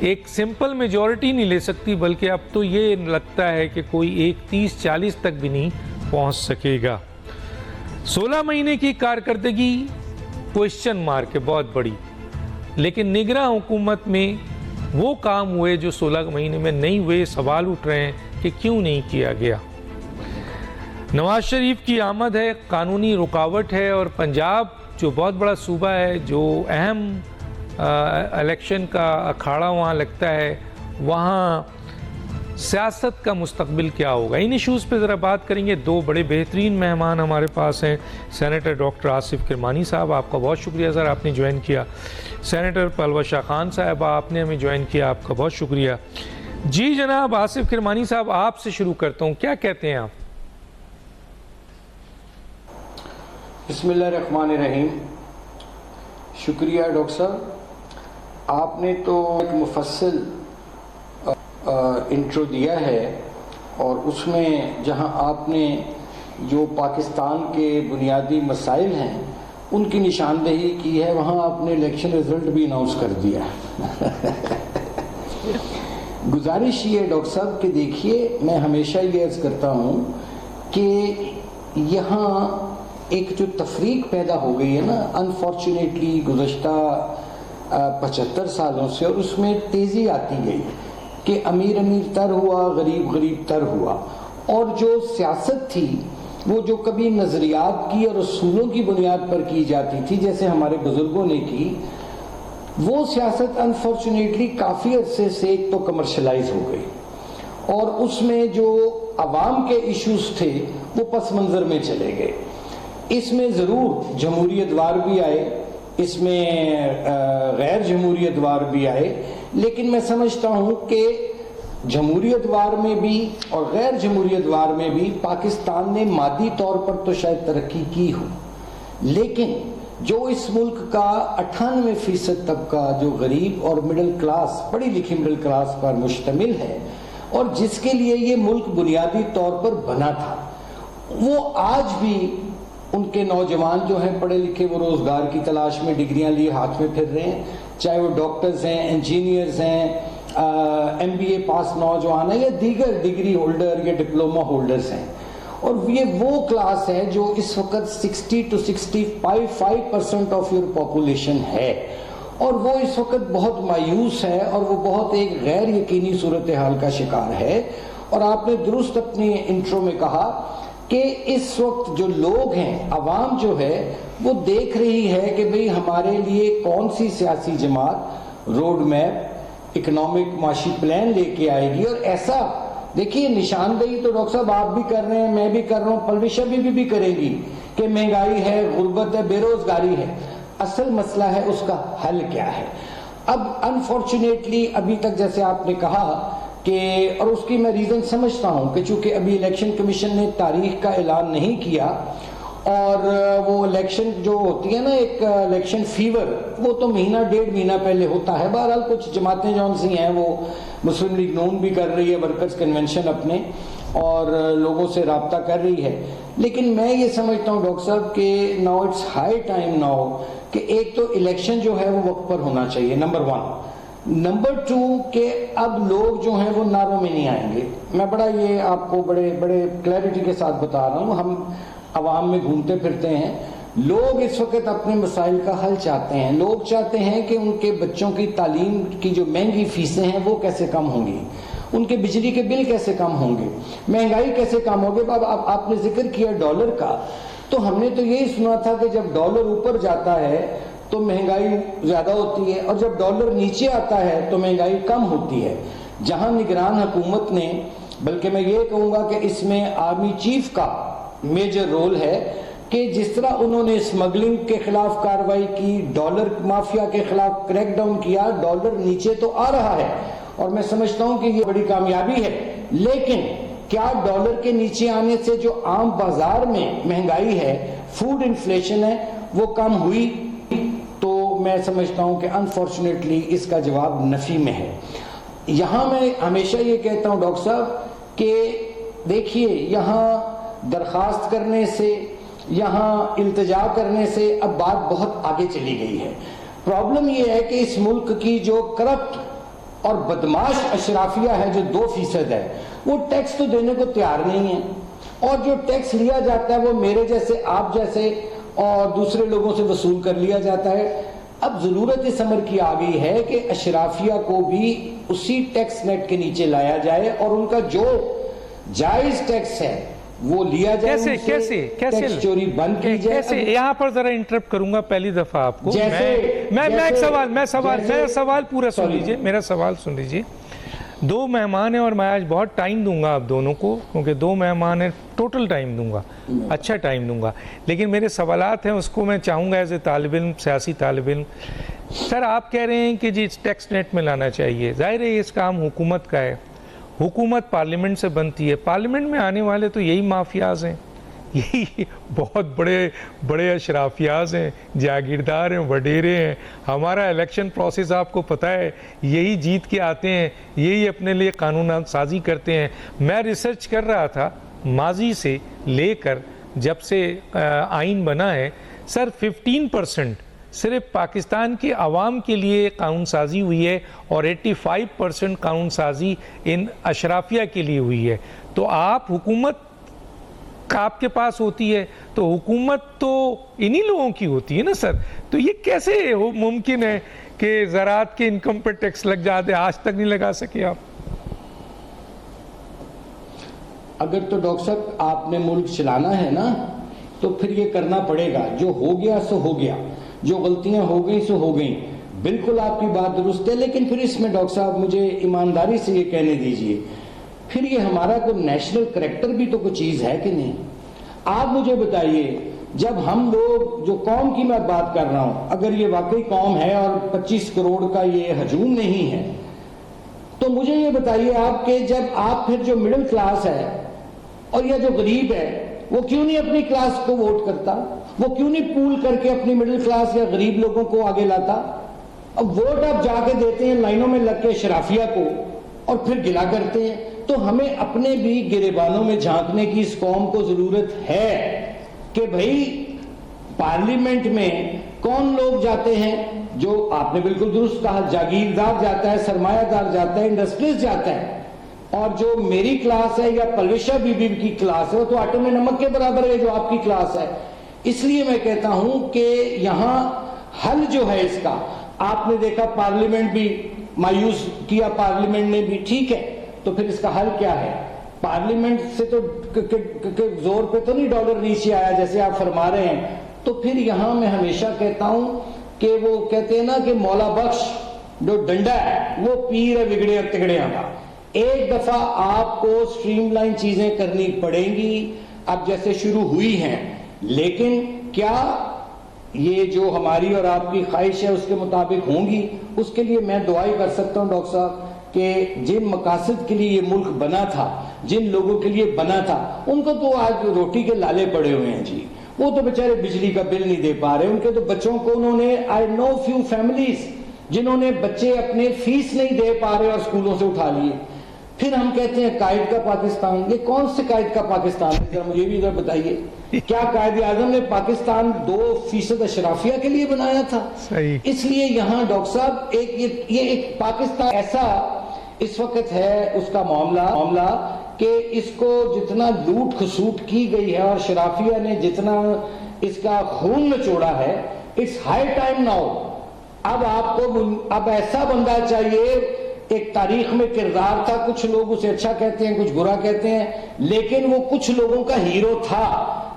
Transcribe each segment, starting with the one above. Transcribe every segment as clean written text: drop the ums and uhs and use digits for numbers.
ایک simple majority نہیں لے سکتی، بلکہ اب تو یہ لگتا ہے کہ کوئی ایک 30-40 تک بھی نہیں پہنچ سکے گا۔ 16 مہینے کی کارکردگی کوشچن مارک ہے بہت بڑی، لیکن نگراں حکومت میں وہ کام ہوئے جو 16 مہینے میں نہیں ہوئے۔ سوال اٹھ رہے ہیں کہ کیوں نہیں کیا گیا۔ نواز شریف کی آمد ہے، قانونی رکاوٹ ہے، اور پنجاب جو بہت بڑا صوبہ ہے، جو اہم الیکشن کا اکھاڑا وہاں لگتا ہے، وہاں سیاست کا مستقبل کیا ہوگا؟ ان ایشوز پہ ذرا بات کریں گے۔ دو بڑے بہترین مہمان ہمارے پاس ہیں۔ سینیٹر ڈاکٹر آصف کرمانی صاحب، آپ کا بہت شکریہ سر، آپ نے جوائن کیا۔ سینیٹر پلوہ شاہ خان صاحب، آپ نے ہمیں جوائن کیا، آپ کا بہت شکریہ۔ جی جناب آصف کرمانی صاحب، آپ سے شروع کرتا ہوں، کیا کہتے ہیں آپ؟ بسم اللہ الرحمن الرحیم۔ شکریہ ڈاکٹر صاحب، آپ نے تو ایک مفصل انٹرو دیا ہے، اور اس میں جہاں آپ نے جو پاکستان کے بنیادی مسائل ہیں ان کی نشاندہی کی ہے، وہاں آپ نے الیکشن رزلٹ بھی اناؤنس کر دیا۔ گزارش یہ ہے ڈاکٹر صاحب کہ دیکھیے، میں ہمیشہ یہ عرض کرتا ہوں کہ یہاں ایک جو تفریق پیدا ہو گئی ہے نا، انفارچونیٹلی گزشتہ 75 سالوں سے، اور اس میں تیزی آتی گئی کہ امیر امیر تر ہوا، غریب غریب تر ہوا، اور جو سیاست تھی وہ جو کبھی نظریات کی اور اصولوں کی بنیاد پر کی جاتی تھی، جیسے ہمارے بزرگوں نے کی، وہ سیاست انفارچونیٹلی کافی عرصے سے ایک تو کمرشلائز ہو گئی، اور اس میں جو عوام کے ایشوز تھے وہ پس منظر میں چلے گئے۔ اس میں ضرور جمہوریت وار بھی آئے، اس میں غیر جمہوریت وار بھی آئے، لیکن میں سمجھتا ہوں کہ جمہوریت وار میں بھی اور غیر جمہوریت وار میں بھی پاکستان نے مادی طور پر تو شاید ترقی کی ہو، لیکن جو اس ملک کا 98% طبقہ جو غریب اور مڈل کلاس، پڑھی لکھی مڈل کلاس پر مشتمل ہے، اور جس کے لیے یہ ملک بنیادی طور پر بنا تھا، وہ آج بھی ان کے نوجوان جو ہیں پڑھے لکھے، وہ روزگار کی تلاش میں ڈگریاں لیے ہاتھ میں پھر رہے ہیں، چاہے وہ ڈاکٹرز ہیں، انجینئرز ہیں، MBA پاس نوجوان ہیں، یا دیگر ڈگری ہولڈر یا ڈپلومہ ہولڈرز ہیں، اور یہ وہ کلاس ہے جو اس وقت 60 to 65% آف یور پاپولیشن ہے، اور وہ اس وقت بہت مایوس ہے، اور وہ بہت ایک غیر یقینی صورتحال کا شکار ہے۔ اور آپ نے درست اپنے انٹرو میں کہا کہ اس وقت جو لوگ ہیں، عوام جو ہے، وہ دیکھ رہی ہے کہ بھئی ہمارے لیے کون سی سیاسی جماعت روڈ میپ، اکنامک معاشی پلان لے کے آئے گی، اور ایسا دیکھیے نشاندہی تو ڈاکٹر صاحب آپ بھی کر رہے ہیں، میں بھی کر رہا ہوں، پلوشا بھی کرے گی کہ مہنگائی ہے، غربت ہے، بے روزگاری ہے۔ اصل مسئلہ ہے اس کا حل کیا ہے۔ اب انفارچونیٹلی ابھی تک جیسے آپ نے کہا کہ، اور اس کی میں ریزن سمجھتا ہوں کہ چونکہ ابھی الیکشن کمیشن نے تاریخ کا اعلان نہیں کیا، اور وہ الیکشن جو ہوتی ہے نا ایک الیکشن فیور، وہ تو مہینہ ڈیڑھ مہینہ پہلے ہوتا ہے۔ بہرحال کچھ جماعتیں جون سی ہیں، وہ مسلم لیگ نون بھی کر رہی ہے ورکرز کنونشن اپنے، اور لوگوں سے رابطہ کر رہی ہے، لیکن میں یہ سمجھتا ہوں ڈاکٹر صاحب کہ now it's high time now کہ ایک تو الیکشن جو ہے وہ وقت پر ہونا چاہیے، نمبر 1۔ نمبر 2 کہ اب لوگ جو ہیں وہ نعروں میں نہیں آئیں گے۔ میں بڑا یہ آپ کو بڑے کلیئرٹی کے ساتھ بتا رہا ہوں، ہم عوام میں گھومتے پھرتے ہیں، لوگ اس وقت اپنے مسائل کا حل چاہتے ہیں۔ لوگ چاہتے ہیں کہ ان کے بچوں کی تعلیم کی جو مہنگی فیسیں ہیں وہ کیسے کم ہوں گی، ان کے بجلی کے بل کیسے کم ہوں گے، مہنگائی کیسے کم ہوگی۔ اب آپ نے ذکر کیا ڈالر کا، تو ہم نے تو یہی سنا تھا کہ جب ڈالر اوپر جاتا ہے تو مہنگائی زیادہ ہوتی ہے، اور جب ڈالر نیچے آتا ہے تو مہنگائی کم ہوتی ہے۔ جہاں نگران حکومت نے، بلکہ میں یہ کہوں گا کہ اس میں آرمی چیف کا میجر رول ہے کہ جس طرح انہوں نے اسمگلنگ کے خلاف کارروائی کی، ڈالر مافیا کے خلاف کریک ڈاؤن کیا، ڈالر نیچے تو آ رہا ہے، اور میں سمجھتا ہوں کہ یہ بڑی کامیابی ہے، لیکن کیا ڈالر کے نیچے آنے سے جو عام بازار میں مہنگائی ہے، فوڈ انفلیشن ہے، وہ کم ہوئی؟ تو میں سمجھتا ہوں کہ انفارچونیٹلی اس کا جواب نفی میں ہے۔ یہاں میں ہمیشہ یہ کہتا ہوں ڈاکٹر صاحب کہ دیکھیے، یہاں درخواست کرنے سے، یہاں التجا کرنے سے اب بات بہت آگے چلی گئی ہے۔ پرابلم یہ ہے کہ اس ملک کی جو کرپٹ اور بدماش اشرافیہ ہے جو 2% ہے، وہ ٹیکس تو دینے کو تیار نہیں ہے، اور جو ٹیکس لیا جاتا ہے وہ میرے جیسے، آپ جیسے اور دوسرے لوگوں سے وصول کر لیا جاتا ہے۔ اب ضرورت اس امر کی آ گئی ہے کہ اشرافیہ کو بھی اسی ٹیکس نیٹ کے نیچے لایا جائے اور ان کا جو جائز ٹیکس ہے وہ لیا جائے، کیسے ٹیکس چوری بند کی جائے۔ کیسے؟ یہاں پر ذرا انٹرپٹ کروں گا پہلی دفعہ آپ کو، میرا سوال پورا سن لیجئے، میرا سوال سن لیجئے۔ 2 مہمان ہیں اور میں آج بہت ٹائم دوں گا آپ دونوں کو، کیونکہ 2 مہمان ہیں، ٹوٹل ٹائم دوں گا، اچھا ٹائم دوں گا، لیکن میرے سوالات ہیں اس کو میں چاہوں گا ایز اے طالب علم، سیاسی طالب علم۔ سر آپ کہہ رہے ہیں کہ جی ٹیکس نیٹ میں لانا چاہیے، ظاہر ہے اس کام حکومت کا ہے، حکومت پارلیمنٹ سے بنتی ہے، پارلیمنٹ میں آنے والے تو یہی مافیاز ہیں، یہی بہت بڑے اشرافیاز ہیں، جاگیردار ہیں، وڈیرے ہیں۔ ہمارا الیکشن پروسیس آپ کو پتہ ہے، یہی جیت کے آتے ہیں، یہی اپنے لیے قانون سازی کرتے ہیں۔ میں ریسرچ کر رہا تھا ماضی سے لے کر جب سے آئین بنا ہے، سر 15% صرف پاکستان کے عوام کے لیے قانون سازی ہوئی ہے اور 85% قانون سازی ان اشرافیہ کے لیے ہوئی ہے۔ تو آپ حکومت آپ کے پاس ہوتی ہے تو حکومت تو انہی لوگوں کی ہوتی ہے نا سر، تو یہ کیسے ممکن ہے کہ زراعت کے انکم پر ٹیکس لگ جاتے؟ آج تک نہیں لگا سکے آپ۔ اگر تو ڈاکٹر صاحب آپ نے ملک چلانا ہے نا تو پھر یہ کرنا پڑے گا، جو ہو گیا سو ہو گیا، جو غلطیاں ہو گئیں سو ہو گئیں، بالکل آپ کی بات درست ہے، لیکن پھر اس میں ڈاکٹر صاحب مجھے ایمانداری سے یہ کہنے دیجئے، پھر یہ ہمارا کوئی نیشنل کریکٹر بھی تو کوئی چیز ہے کہ نہیں؟ آپ مجھے بتائیے، جب ہم لوگ جو قوم کی میں بات کر رہا ہوں، اگر یہ واقعی قوم ہے اور 25 کروڑ کا یہ ہجوم نہیں ہے، تو مجھے یہ بتائیے آپ کہ جب آپ پھر جو مڈل کلاس ہے اور یا جو غریب ہے وہ کیوں نہیں اپنی کلاس کو ووٹ کرتا؟ وہ کیوں نہیں پول کر کے اپنی مڈل کلاس یا غریب لوگوں کو آگے لاتا؟ اب ووٹ آپ جا کے دیتے ہیں لائنوں میں لگ کے شرافیہ کو اور پھر گلا کرتے ہیں۔ تو ہمیں اپنے بھی گریبانوں میں جھانکنے کی اس قوم کو ضرورت ہے کہ بھئی پارلیمنٹ میں کون لوگ جاتے ہیں، جو آپ نے بالکل درست کہا، جاگیردار جاتا ہے، سرمایہ دار جاتا ہے، انڈسٹریز جاتا ہے، اور جو میری کلاس ہے یا پلوشہ بی بی کی کلاس ہے وہ تو آٹے میں نمک کے برابر ہے جو آپ کی کلاس ہے۔ اس لیے میں کہتا ہوں کہ یہاں حل جو ہے اس کا، آپ نے دیکھا پارلیمنٹ بھی مایوس کیا، پارلیمنٹ نے بھی، ٹھیک ہے، تو پھر اس کا حل کیا ہے؟ پارلیمنٹ سے تو زور پہ تو نہیں ڈالر نیچے آیا جیسے آپ فرما رہے ہیں، تو پھر یہاں میں ہمیشہ کہتا ہوں کہ وہ کہتے ہیں نا کہ مولا بخش جو ڈنڈا ہے وہ پیر ہے بگڑے اور تگڑے کا۔ ایک دفعہ آپ کو سٹریم لائن چیزیں کرنی پڑیں گی، اب جیسے شروع ہوئی ہیں، لیکن کیا یہ جو ہماری اور آپ کی خواہش ہے اس کے مطابق ہوں گی؟ اس کے لیے میں دعائی کر سکتا ہوں ڈاکٹر صاحب کہ جن مقاصد کے لیے یہ ملک بنا تھا، جن لوگوں کے لیے بنا تھا، ان کو تو آج روٹی کے لالے پڑے ہوئے ہیں جی، وہ تو بیچارے بجلی کا بل نہیں دے پا رہے، ان کے تو بچوں کو انہوں نے I know few families جنہوں نے بچے اپنے فیس نہیں دے پا رہے اور اسکولوں سے اٹھا لیے۔ پھر ہم کہتے ہیں قائد کا پاکستان، یہ کون سے قائد کا پاکستان ہے؟ ذرا مجھے بھی ادھر بتائیے، کیا قائد اعظم نے پاکستان 2% اشرافیہ کے لیے بنایا تھا؟ اس لیے یہاں ڈاکٹر صاحب یہ ایک پاکستان ایسا اس وقت ہے اس کا معاملہ کہ اس کو جتنا لوٹ خسوٹ کی گئی ہے اور شرافیہ نے جتنا اس کا خون نچوڑا ہے، اٹس ہائی ٹائم ناؤ، اب آپ کو اب ایسا بندہ چاہیے۔ ایک تاریخ میں کردار تھا، کچھ لوگ اسے اچھا کہتے ہیں، کچھ برا کہتے ہیں، لیکن وہ کچھ لوگوں کا ہیرو تھا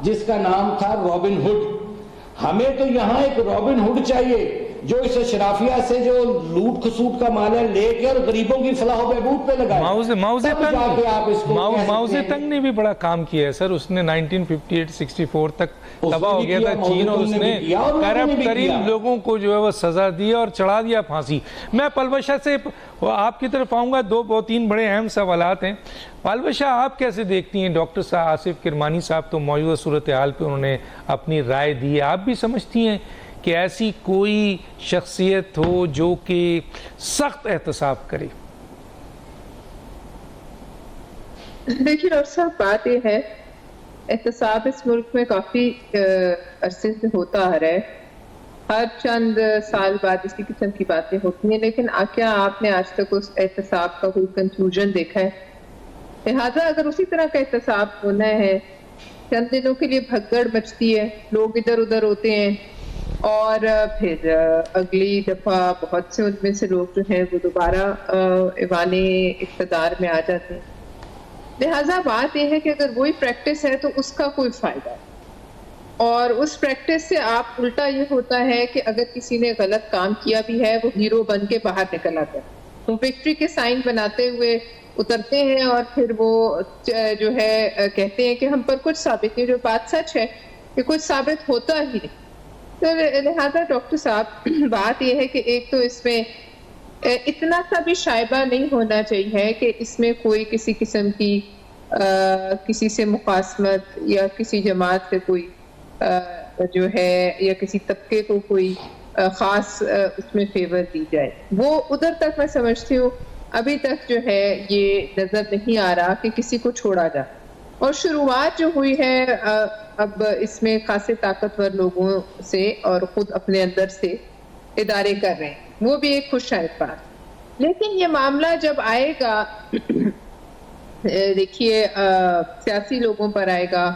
جس کا نام تھا رابن ہڈ۔ ہمیں تو یہاں ایک رابن ہڈ چاہیے جو اس اشرافیہ سے جو لوٹ خسوٹ کا مال ہے لے کے اور غریبوں کی فلاح و بہبود پہ لگائے۔ ماؤ زے تنگ نے بھی بڑا کام کیا ہے سر، اس نے 1958-64 تک تباہ ہو گیا تھا چین، اور اس نے کرپٹ ترین لوگوں کو جو ہے وہ سزا دی اور چڑھا دیا پھانسی۔ میں پلوشہ سے آپ کی طرف آؤں گا، 2-3 بڑے اہم سوالات ہیں۔ پلوشہ آپ کیسے دیکھتی ہیں؟ ڈاکٹر صاحب آصف کرمانی صاحب تو موجودہ صورتحال پہ انہوں نے اپنی رائے دی ہے، آپ بھی سمجھتی ہیں کہ ایسی کوئی شخصیت ہو جو کہ سخت احتساب کرے؟ دیکھیے ڈاکٹر صاحب، بات یہ ہے احتساب اس ملک میں کافی عرصے سے ہوتا آ رہا ہے۔ ہر چند سال بعد اسی قسم کی باتیں ہوتی ہیں، لیکن کیا آپ نے آج تک اس احتساب کا کوئی کنکلوژن دیکھا ہے؟ لہٰذا اگر اسی طرح کا احتساب ہونا ہے، چند دنوں کے لیے بھگدڑ مچتی ہے، لوگ ادھر ادھر ہوتے ہیں اور پھر اگلی دفعہ بہت سے ان میں سے لوگ جو ہیں وہ دوبارہ ایوان اقتدار میں آ جاتے ہیں. لہٰذا بات یہ ہے کہ اگر وہی پریکٹس ہے تو اس کا کوئی فائدہ ہے، اور اس پریکٹس سے آپ الٹا یہ ہوتا ہے کہ اگر کسی نے غلط کام کیا بھی ہے وہ ہیرو بن کے باہر نکل آتا ہے، تو وکٹری کے سائن بناتے ہوئے اترتے ہیں اور پھر وہ جو ہے کہتے ہیں کہ ہم پر کچھ ثابت نہیں، جو بات سچ ہے کہ کچھ ثابت ہوتا ہی نہیں. تو لہٰذا ڈاکٹر صاحب بات یہ ہے کہ ایک تو اس میں اتنا سا بھی شائبہ نہیں ہونا چاہیے کہ اس میں کوئی کسی قسم کی کسی سے مخاصمت یا کسی جماعت سے کوئی جو ہے یا کسی طبقے کو کوئی خاص اس میں فیور دی جائے. وہ ادھر تک میں سمجھتی ہوں ابھی تک جو ہے یہ نظر نہیں آ رہا کہ کسی کو چھوڑا جائے. اور شروعات جو ہوئی ہے اب اس میں خاصے طاقتور لوگوں سے اور خود اپنے اندر سے ادارے کر رہے ہیں، وہ بھی ایک خوش شائد بات. لیکن یہ معاملہ جب آئے گا دیکھیے سیاسی لوگوں پر آئے گا،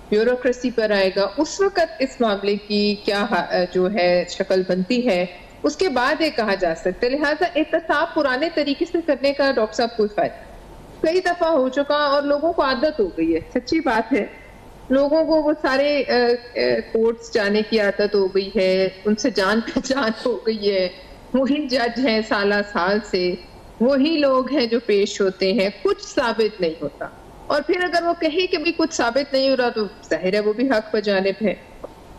بیوروکریسی پر آئے گا، اس وقت اس معاملے کی کیا جو ہے شکل بنتی ہے اس کے بعد یہ کہا جا سکتا ہے. لہٰذا احتساب پرانے طریقے سے کرنے کا ڈاکٹر صاحب کوئی فائدہ کئی دفعہ ہو چکا اور لوگوں کو عادت ہو گئی ہے. سچی بات ہے، لوگوں کو وہ سارے کورٹس جانے کی عادت ہو گئی ہے، ان سے جان پہچان ہو گئی ہے، وہی جج ہیں سالہ سال سے، وہی لوگ ہیں جو پیش ہوتے ہیں، کچھ ثابت نہیں ہوتا. اور پھر اگر وہ کہیں کہ بھی کچھ ثابت نہیں ہو رہا تو ظاہر ہے وہ بھی حق بجانب ہے.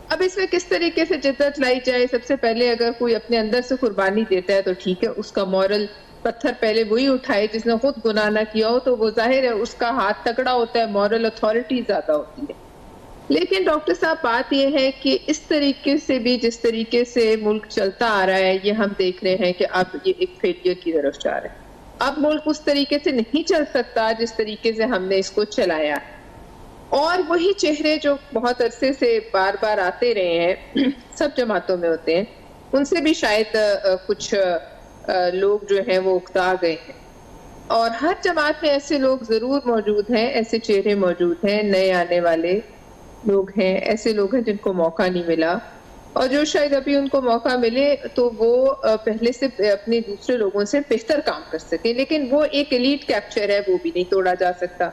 اب اس میں کس طریقے سے جدت لائی جائے؟ سب سے پہلے اگر کوئی اپنے اندر سے قربانی دیتا ہے تو ٹھیک ہے، اس کا مورل پتھر پہلے وہی اٹھائے جس نے خود گناہ نہ کیا ہو، تو وہ ظاہر ہے اس کا ہاتھ تگڑا ہوتا ہے، مورل اتھارٹی زیادہ ہوتی ہے. لیکن ڈاکٹر صاحب بات یہ ہے کہ اس طریقے سے بھی جس طریقے سے ملک چلتا آ رہا ہے یہ ہم دیکھ رہے ہیں کہ اب یہ ایک فیلئر کی طرف جا رہا ہے. اب ملک اس طریقے سے نہیں چل سکتا جس طریقے سے ہم نے اس کو چلایا. اور وہی چہرے جو بہت عرصے سے بار بار آتے رہے ہیں، سب جماعتوں میں ہوتے ہیں، ان سے بھی شاید کچھ لوگ جو ہیں وہ اکتا گئے ہیں. اور ہر جماعت میں ایسے لوگ ضرور موجود ہیں، ایسے چہرے موجود ہیں، نئے آنے والے لوگ ہیں، ایسے لوگ ہیں جن کو موقع نہیں ملا، اور جو شاید ابھی ان کو موقع ملے تو وہ پہلے سے اپنے دوسرے لوگوں سے بہتر کام کر سکیں. لیکن وہ ایک ایلیٹ کیپچر ہے، وہ بھی نہیں توڑا جا سکتا.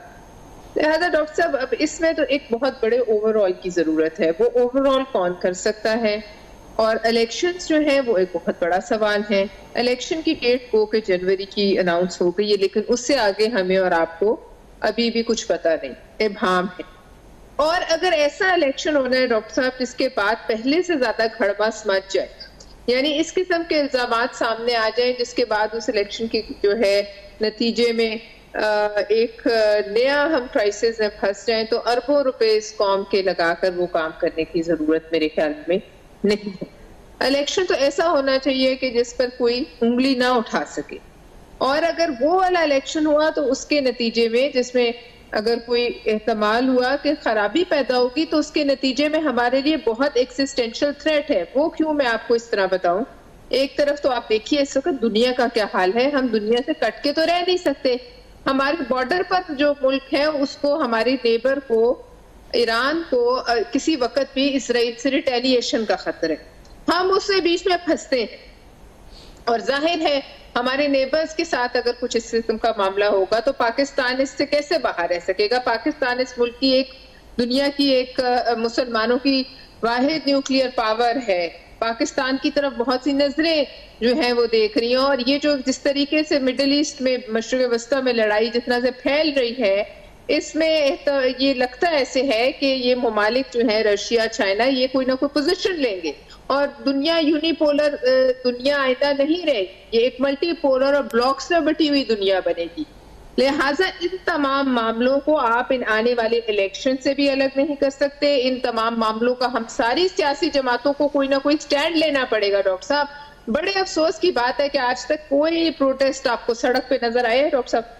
لہٰذا ڈاکٹر صاحب اب اس میں تو ایک بہت بڑے اوور آل کی ضرورت ہے. وہ اوور آل کون کر سکتا ہے؟ اور الیکشنز جو ہیں وہ ایک بہت بڑا سوال ہے. الیکشن کی ڈیٹ کو کہ جنوری کی اناؤنس ہو گئی ہے، لیکن اس سے آگے ہمیں اور آپ کو ابھی بھی کچھ پتہ نہیں، ابہام ہے. اور اگر ایسا الیکشن ہونا ہے ڈاکٹر صاحب جس کے بعد پہلے سے زیادہ گھڑبس مچ جائے، یعنی اس قسم کے الزامات سامنے آ جائیں جس کے بعد اس الیکشن کی جو ہے نتیجے میں ایک نیا ہم کرائسس میں پھنس جائیں، تو اربوں روپے اس قوم کے لگا کر وہ کام کرنے کی ضرورت میرے خیال میں نہیں ہے. الیکشن تو ایسا ہونا چاہیے کہ جس پر کوئی انگلی نہ اٹھا سکے. اور اگر وہ والا الیکشن ہوا تو اس کے نتیجے میں جس میں اگر کوئی احتمال ہوا کہ خرابی پیدا ہوگی تو اس کے نتیجے میں ہمارے لیے بہت ایکسسٹینشل تھریٹ ہے. وہ کیوں میں آپ کو اس طرح بتاؤں. ایک طرف تو آپ دیکھیے اس وقت دنیا کا کیا حال ہے، ہم دنیا سے کٹ کے تو رہ نہیں سکتے. ہمارے بارڈر پر جو ملک ہے اس کو، ہمارے نیبر کو، ایران کو کسی وقت بھی اسرائیل سے ریٹیلیشن کا خطرہ ہے. ہم اس سے بیچ میں پھنستے ہیں، اور ظاہر ہے ہمارے نیبرز کے ساتھ اگر کچھ اس قسم کا معاملہ ہوگا تو پاکستان اس سے کیسے باہر رہ سکے گا. پاکستان اس ملک کی ایک، دنیا کی ایک مسلمانوں کی واحد نیوکلیئر پاور ہے. پاکستان کی طرف بہت سی نظریں جو ہیں وہ دیکھ رہی ہیں، اور یہ جو جس طریقے سے مڈل ایسٹ میں، مشرق وسطیٰ میں لڑائی جتنا سے پھیل رہی ہے، اس میں یہ لگتا ایسے ہے کہ یہ ممالک جو ہیں رشیا، چائنا، یہ کوئی نہ کوئی پوزیشن لیں گے، اور دنیا یونی پولر دنیا آئندہ نہیں رہے گی، یہ ایک ملٹی پولر اور بلاکس میں بٹی ہوئی دنیا بنے گی. لہٰذا ان تمام معاملوں کو آپ ان آنے والے الیکشن سے بھی الگ نہیں کر سکتے. ان تمام معاملوں کا ہم ساری سیاسی جماعتوں کو کوئی نہ کوئی سٹینڈ لینا پڑے گا. ڈاکٹر صاحب بڑے افسوس کی بات ہے کہ آج تک کوئی پروٹیسٹ آپ کو سڑک پہ نظر آیا ہے. ڈاکٹر صاحب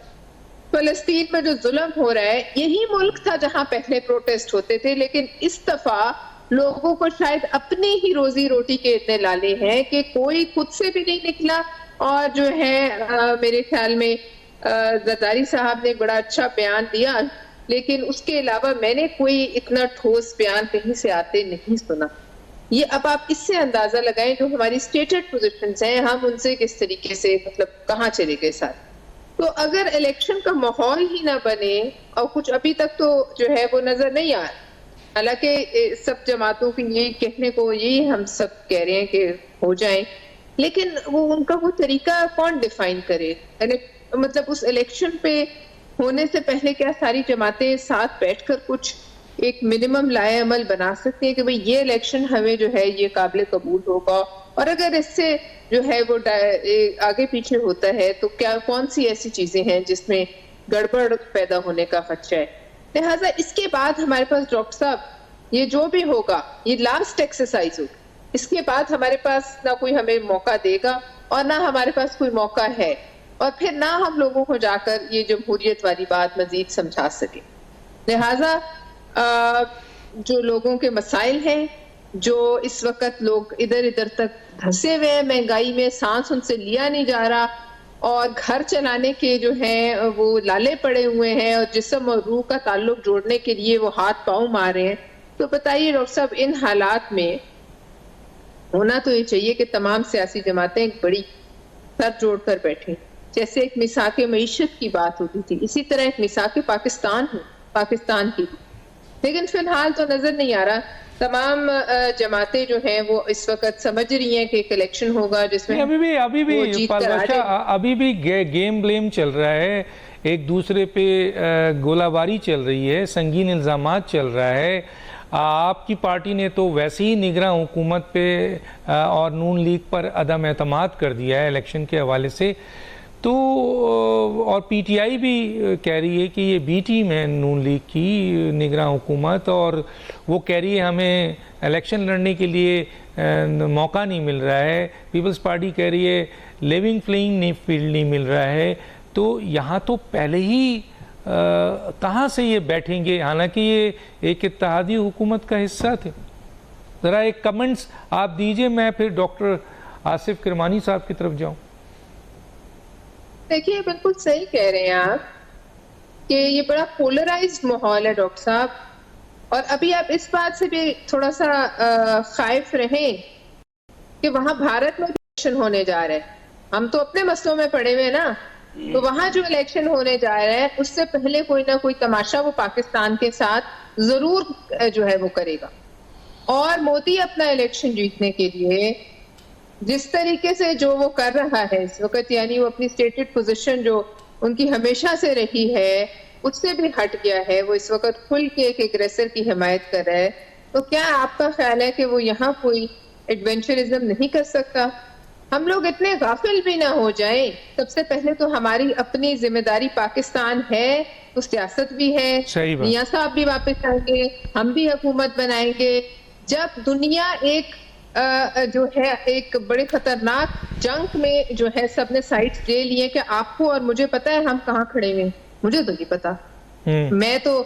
فلسطین میں جو ظلم ہو رہا ہے، یہی ملک تھا جہاں پہلے پروٹیسٹ ہوتے تھے، لیکن اس دفعہ لوگوں کو شاید اپنی ہی روزی روٹی کے اتنے لالے ہیں کہ کوئی خود سے بھی نہیں نکلا. اور جو ہے میرے خیال میں زرداری صاحب نے بڑا اچھا بیان دیا, لیکن اس کے علاوہ میں نے کوئی اتنا ٹھوس بیان کہیں سے آتے نہیں سنا. یہ اب آپ اس سے اندازہ لگائیں جو ہماری اسٹیٹڈ پوزیشنز ہیں, ہم ان سے کس طریقے سے مطلب کہاں چلے گئے ساتھ. تو اگر الیکشن کا ماحول ہی نہ بنے, اور کچھ ابھی تک تو جو ہے وہ نظر نہیں آ رہا, حالانکہ سب جماعتوں کی یہی کہنے کو یہی ہم سب کہہ رہے ہیں کہ ہو جائیں, لیکن وہ ان کا وہ طریقہ کون ڈیفائن کرے. مطلب اس الیکشن پہ ہونے سے پہلے کیا ساری جماعتیں ساتھ بیٹھ کر کچھ ایک منیمم لائے عمل بنا سکتے ہیں کہ بھئی یہ الیکشن ہمیں جو ہے یہ قابل قبول ہوگا, اور اگر اس سے جو ہے وہ آگے پیچھے ہوتا ہے تو کیا کون سی ایسی چیزیں ہیں جس میں گڑبڑ پیدا ہونے کا خدشہ ہے. لہٰذا اس کے بعد ہمارے پاس ڈاکٹر صاحب یہ جو بھی ہوگا یہ لاسٹ ایکسرسائز ہوگی. اس کے بعد ہمارے پاس نہ کوئی ہمیں موقع دے گا اور نہ ہمارے پاس کوئی موقع ہے, اور پھر نہ ہم لوگوں کو جا کر یہ جمہوریت والی بات مزید سمجھا سکیں. لہٰذا جو لوگوں کے مسائل ہیں, جو اس وقت لوگ ادھر ادھر تک دھسے ہوئے ہیں, مہنگائی میں سانس ان سے لیا نہیں جا رہا, اور گھر چلانے کے جو ہیں وہ لالے پڑے ہوئے ہیں, اور جسم اور روح کا تعلق جوڑنے کے لیے وہ ہاتھ پاؤں مار رہے ہیں. تو بتائیے ڈاکٹر صاحب, ان حالات میں ہونا تو یہ چاہیے کہ تمام سیاسی جماعتیں ایک بڑی سر جوڑ کر بیٹھیں, جیسے ایک میثاق معیشت کی بات ہوتی تھی, اسی طرح ایک میثاق پاکستان ہو پاکستان کی. لیکن فی الحال تو نظر نہیں آ رہا. تمام جماعتیں جو ہیں وہ اس وقت سمجھ رہی ہیں کہ ایک الیکشن ہوگا جس میں ابھی بھی گیم بلیم چل رہا ہے, ایک دوسرے پہ گولہ باری چل رہی ہے, سنگین الزامات چل رہا ہے. آپ کی پارٹی نے تو ویسے ہی نگراں حکومت پہ اور نون لیگ پر عدم اعتماد کر دیا ہے الیکشن کے حوالے سے. تو اور پی ٹی آئی بھی کہہ رہی ہے کہ یہ بی ٹیم ہے نون لیگ کی نگراں حکومت, اور وہ کہہ رہی ہے ہمیں الیکشن لڑنے کے لیے موقع نہیں مل رہا ہے. پیپلز پارٹی کہہ رہی ہے لیونگ پلینگ فیلڈ نہیں مل رہا ہے. تو یہاں تو پہلے ہی کہاں سے یہ بیٹھیں گے, حالانکہ یہ ایک اتحادی حکومت کا حصہ تھے. ذرا ایک کمنٹس آپ دیجئے, میں پھر ڈاکٹر آصف کرمانی صاحب کی طرف جاؤں. دیکھیے بالکل صحیح کہہ رہے ہیں آپ کہ یہ بڑا پولرائزڈ ماحول ہے ڈاکٹر صاحب, اور ابھی آپ اس بات سے بھی تھوڑا سا خائف رہیں کہ وہاں بھارت میں الیکشن ہونے جا رہے ہیں. ہم تو اپنے مسئلوں میں پڑے ہوئے نا, تو وہاں جو الیکشن ہونے جا رہے ہیں اس سے پہلے کوئی نہ کوئی تماشا وہ پاکستان کے ساتھ ضرور جو ہے وہ کرے گا. اور مودی اپنا الیکشن جیتنے کے لیے جس طریقے سے جو وہ کر رہا ہے اس وقت, یعنی وہ اپنی اسٹیٹڈ پوزیشن جو ان کی ہمیشہ سے رہی ہے اس سے بھی ہٹ گیا ہے, وہ اس وقت کھل کے ایک ایگریسر کی حمایت کر رہا ہے. تو کیا آپ کا خیال ہے کہ وہ یہاں کوئی ایڈونچرزم نہیں کر سکتا؟ ہم لوگ اتنے غافل بھی نہ ہو جائیں. سب سے پہلے تو ہماری اپنی ذمہ داری پاکستان ہے, تو سیاست بھی ہے, میاں صاحب بھی واپس آئیں گے, ہم بھی حکومت بنائیں گے. جب دنیا ایک جو ہے ایک بڑے خطرناک جنگ میں جو ہے سب نے سائٹس لے لیے کہ آپ کو اور مجھے پتا ہے ہم کہاں کھڑے ہوئے, مجھے تو نہیں پتا. میں تو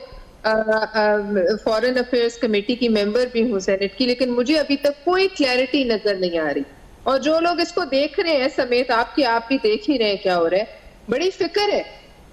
فورن افیئرز کمیٹی کی ممبر بھی ہوں سینٹ کی, لیکن مجھے ابھی تک کوئی کلیئرٹی نظر نہیں آ رہی. اور جو لوگ اس کو دیکھ رہے ہیں سمیت آپ بھی دیکھ ہی رہے ہیں کیا ہو رہا ہے. بڑی فکر ہے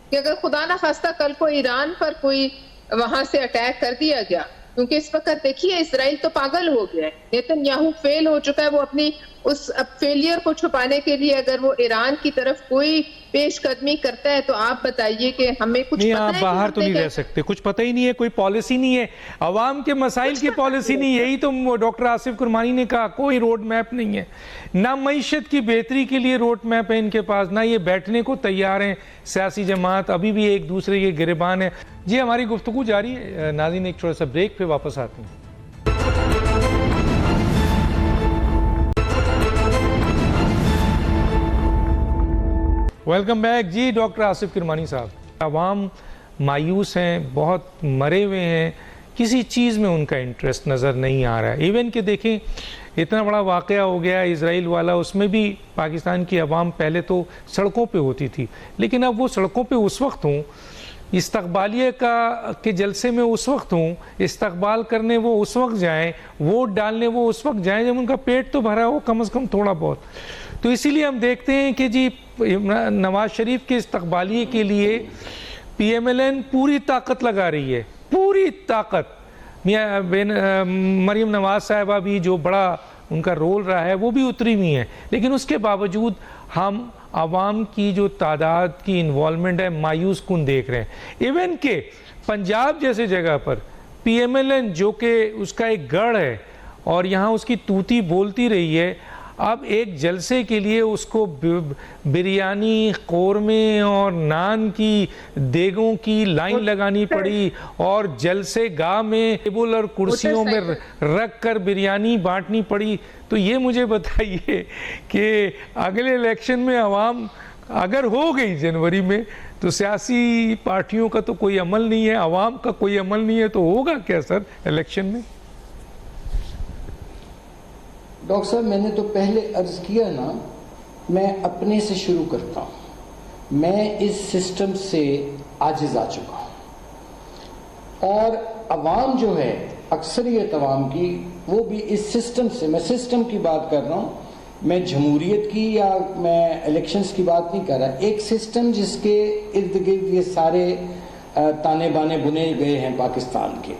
کہ اگر خدا نہ خواستہ کل کو ایران پر کوئی وہاں سے اٹیک کر دیا گیا, کیونکہ اس وقت دیکھیے اسرائیل تو پاگل ہو گیا ہے, نیتن یاہو فیل ہو چکا ہے. وہ اپنی اس فیلئر کو چھپانے کے لیے اگر وہ ایران کی طرف کوئی پیش قدمی کرتا ہے تو آپ بتائیے کہ ہمیں کچھ نہیں, پتہ آپ ہے باہر تو نہیں رہ سکتے, کچھ پتہ ہی نہیں ہے, کوئی پالیسی نہیں ہے, عوام کے مسائل کی پالیسی نہیں. یہی تو ڈاکٹر آصف کرمانی نے کہا, کوئی روڈ میپ نہیں ہے, نہ معیشت کی بہتری کے لیے روڈ میپ ہے ان کے پاس, نہ یہ بیٹھنے کو تیار ہیں. سیاسی جماعت ابھی بھی ایک دوسرے کے گریبان ہے. جی ہماری گفتگو جاری ہے ناظرین, ایک چھوٹا سا بریک پہ واپس آتے ہیں. Welcome back. جی ڈاکٹر آصف کرمانی صاحب, عوام مایوس ہیں, بہت مرے ہوئے ہیں, کسی چیز میں ان کا انٹرسٹ نظر نہیں آ رہا ہے. ایون کہ دیکھیں اتنا بڑا واقعہ ہو گیا اسرائیل والا, اس میں بھی پاکستان کی عوام پہلے تو سڑکوں پہ ہوتی تھی, لیکن اب وہ سڑکوں پہ اس وقت ہوں استقبالیہ کے جلسے میں اس وقت ہوں، استقبال کرنے وہ اس وقت جائیں، ووٹ ڈالنے وہ اس وقت جائیں جب ان کا پیٹ تو بھرا ہو کم از کم تھوڑا بہت. تو اسی لیے ہم دیکھتے ہیں کہ جی نواز شریف کے استقبالیے کے لیے پی ایم ایل این پوری طاقت لگا رہی ہے، پوری طاقت. مریم نواز صاحبہ بھی جو بڑا ان کا رول رہا ہے وہ بھی اتری ہوئی ہیں، لیکن اس کے باوجود ہم عوام کی جو تعداد کی انوالومنٹ ہے مایوس کن دیکھ رہے ہیں. ایون کہ پنجاب جیسے جگہ پر پی ایم ایل این جو کہ اس کا ایک گڑھ ہے اور یہاں اس کی توتی بولتی رہی ہے، اب ایک جلسے کے لیے اس کو بریانی، قورمے اور نان کی دیگوں کی لائن لگانی پڑی اور جلسے گاہ میں ٹیبل اور کرسیوں میں رکھ کر بریانی بانٹنی پڑی. تو یہ مجھے بتائیے کہ اگلے الیکشن میں عوام اگر ہو گئی جنوری میں تو سیاسی پارٹیوں کا تو کوئی عمل نہیں ہے، عوام کا کوئی عمل نہیں ہے، تو ہوگا کیا سر الیکشن میں؟ ڈاکٹر صاحب میں نے تو پہلے عرض کیا نا، میں اپنے سے شروع کرتا ہوں. میں اس سسٹم سے عاجز آ چکا ہوں اور عوام جو ہے اکثریت عوام کی وہ بھی اس سسٹم سے، میں سسٹم کی بات کر رہا ہوں، میں جمہوریت کی یا میں الیکشنز کی بات نہیں کر رہا. ایک سسٹم جس کے ارد گرد یہ سارے تانے بانے بنے گئے ہیں پاکستان کے،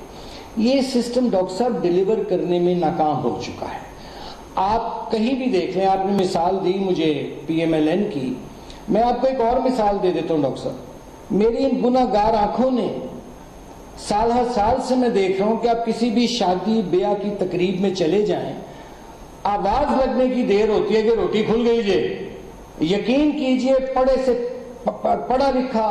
یہ سسٹم ڈاکٹر صاحب ڈیلیور کرنے میں ناکام ہو چکا ہے. آپ کہیں بھی دیکھ لیں، آپ نے مثال دی مجھے پی ایم ایل این کی، میں آپ کو ایک اور مثال دے دیتا ہوں ڈاکٹر صاحب. میری ان گناہ گار آنکھوں نے سال ہر سال سے میں دیکھ رہا ہوں کہ آپ کسی بھی شادی بیاہ کی تقریب میں چلے جائیں، آواز لگنے کی دیر ہوتی ہے کہ روٹی کھل گئی جے. یقین کیجئے پڑھا لکھا،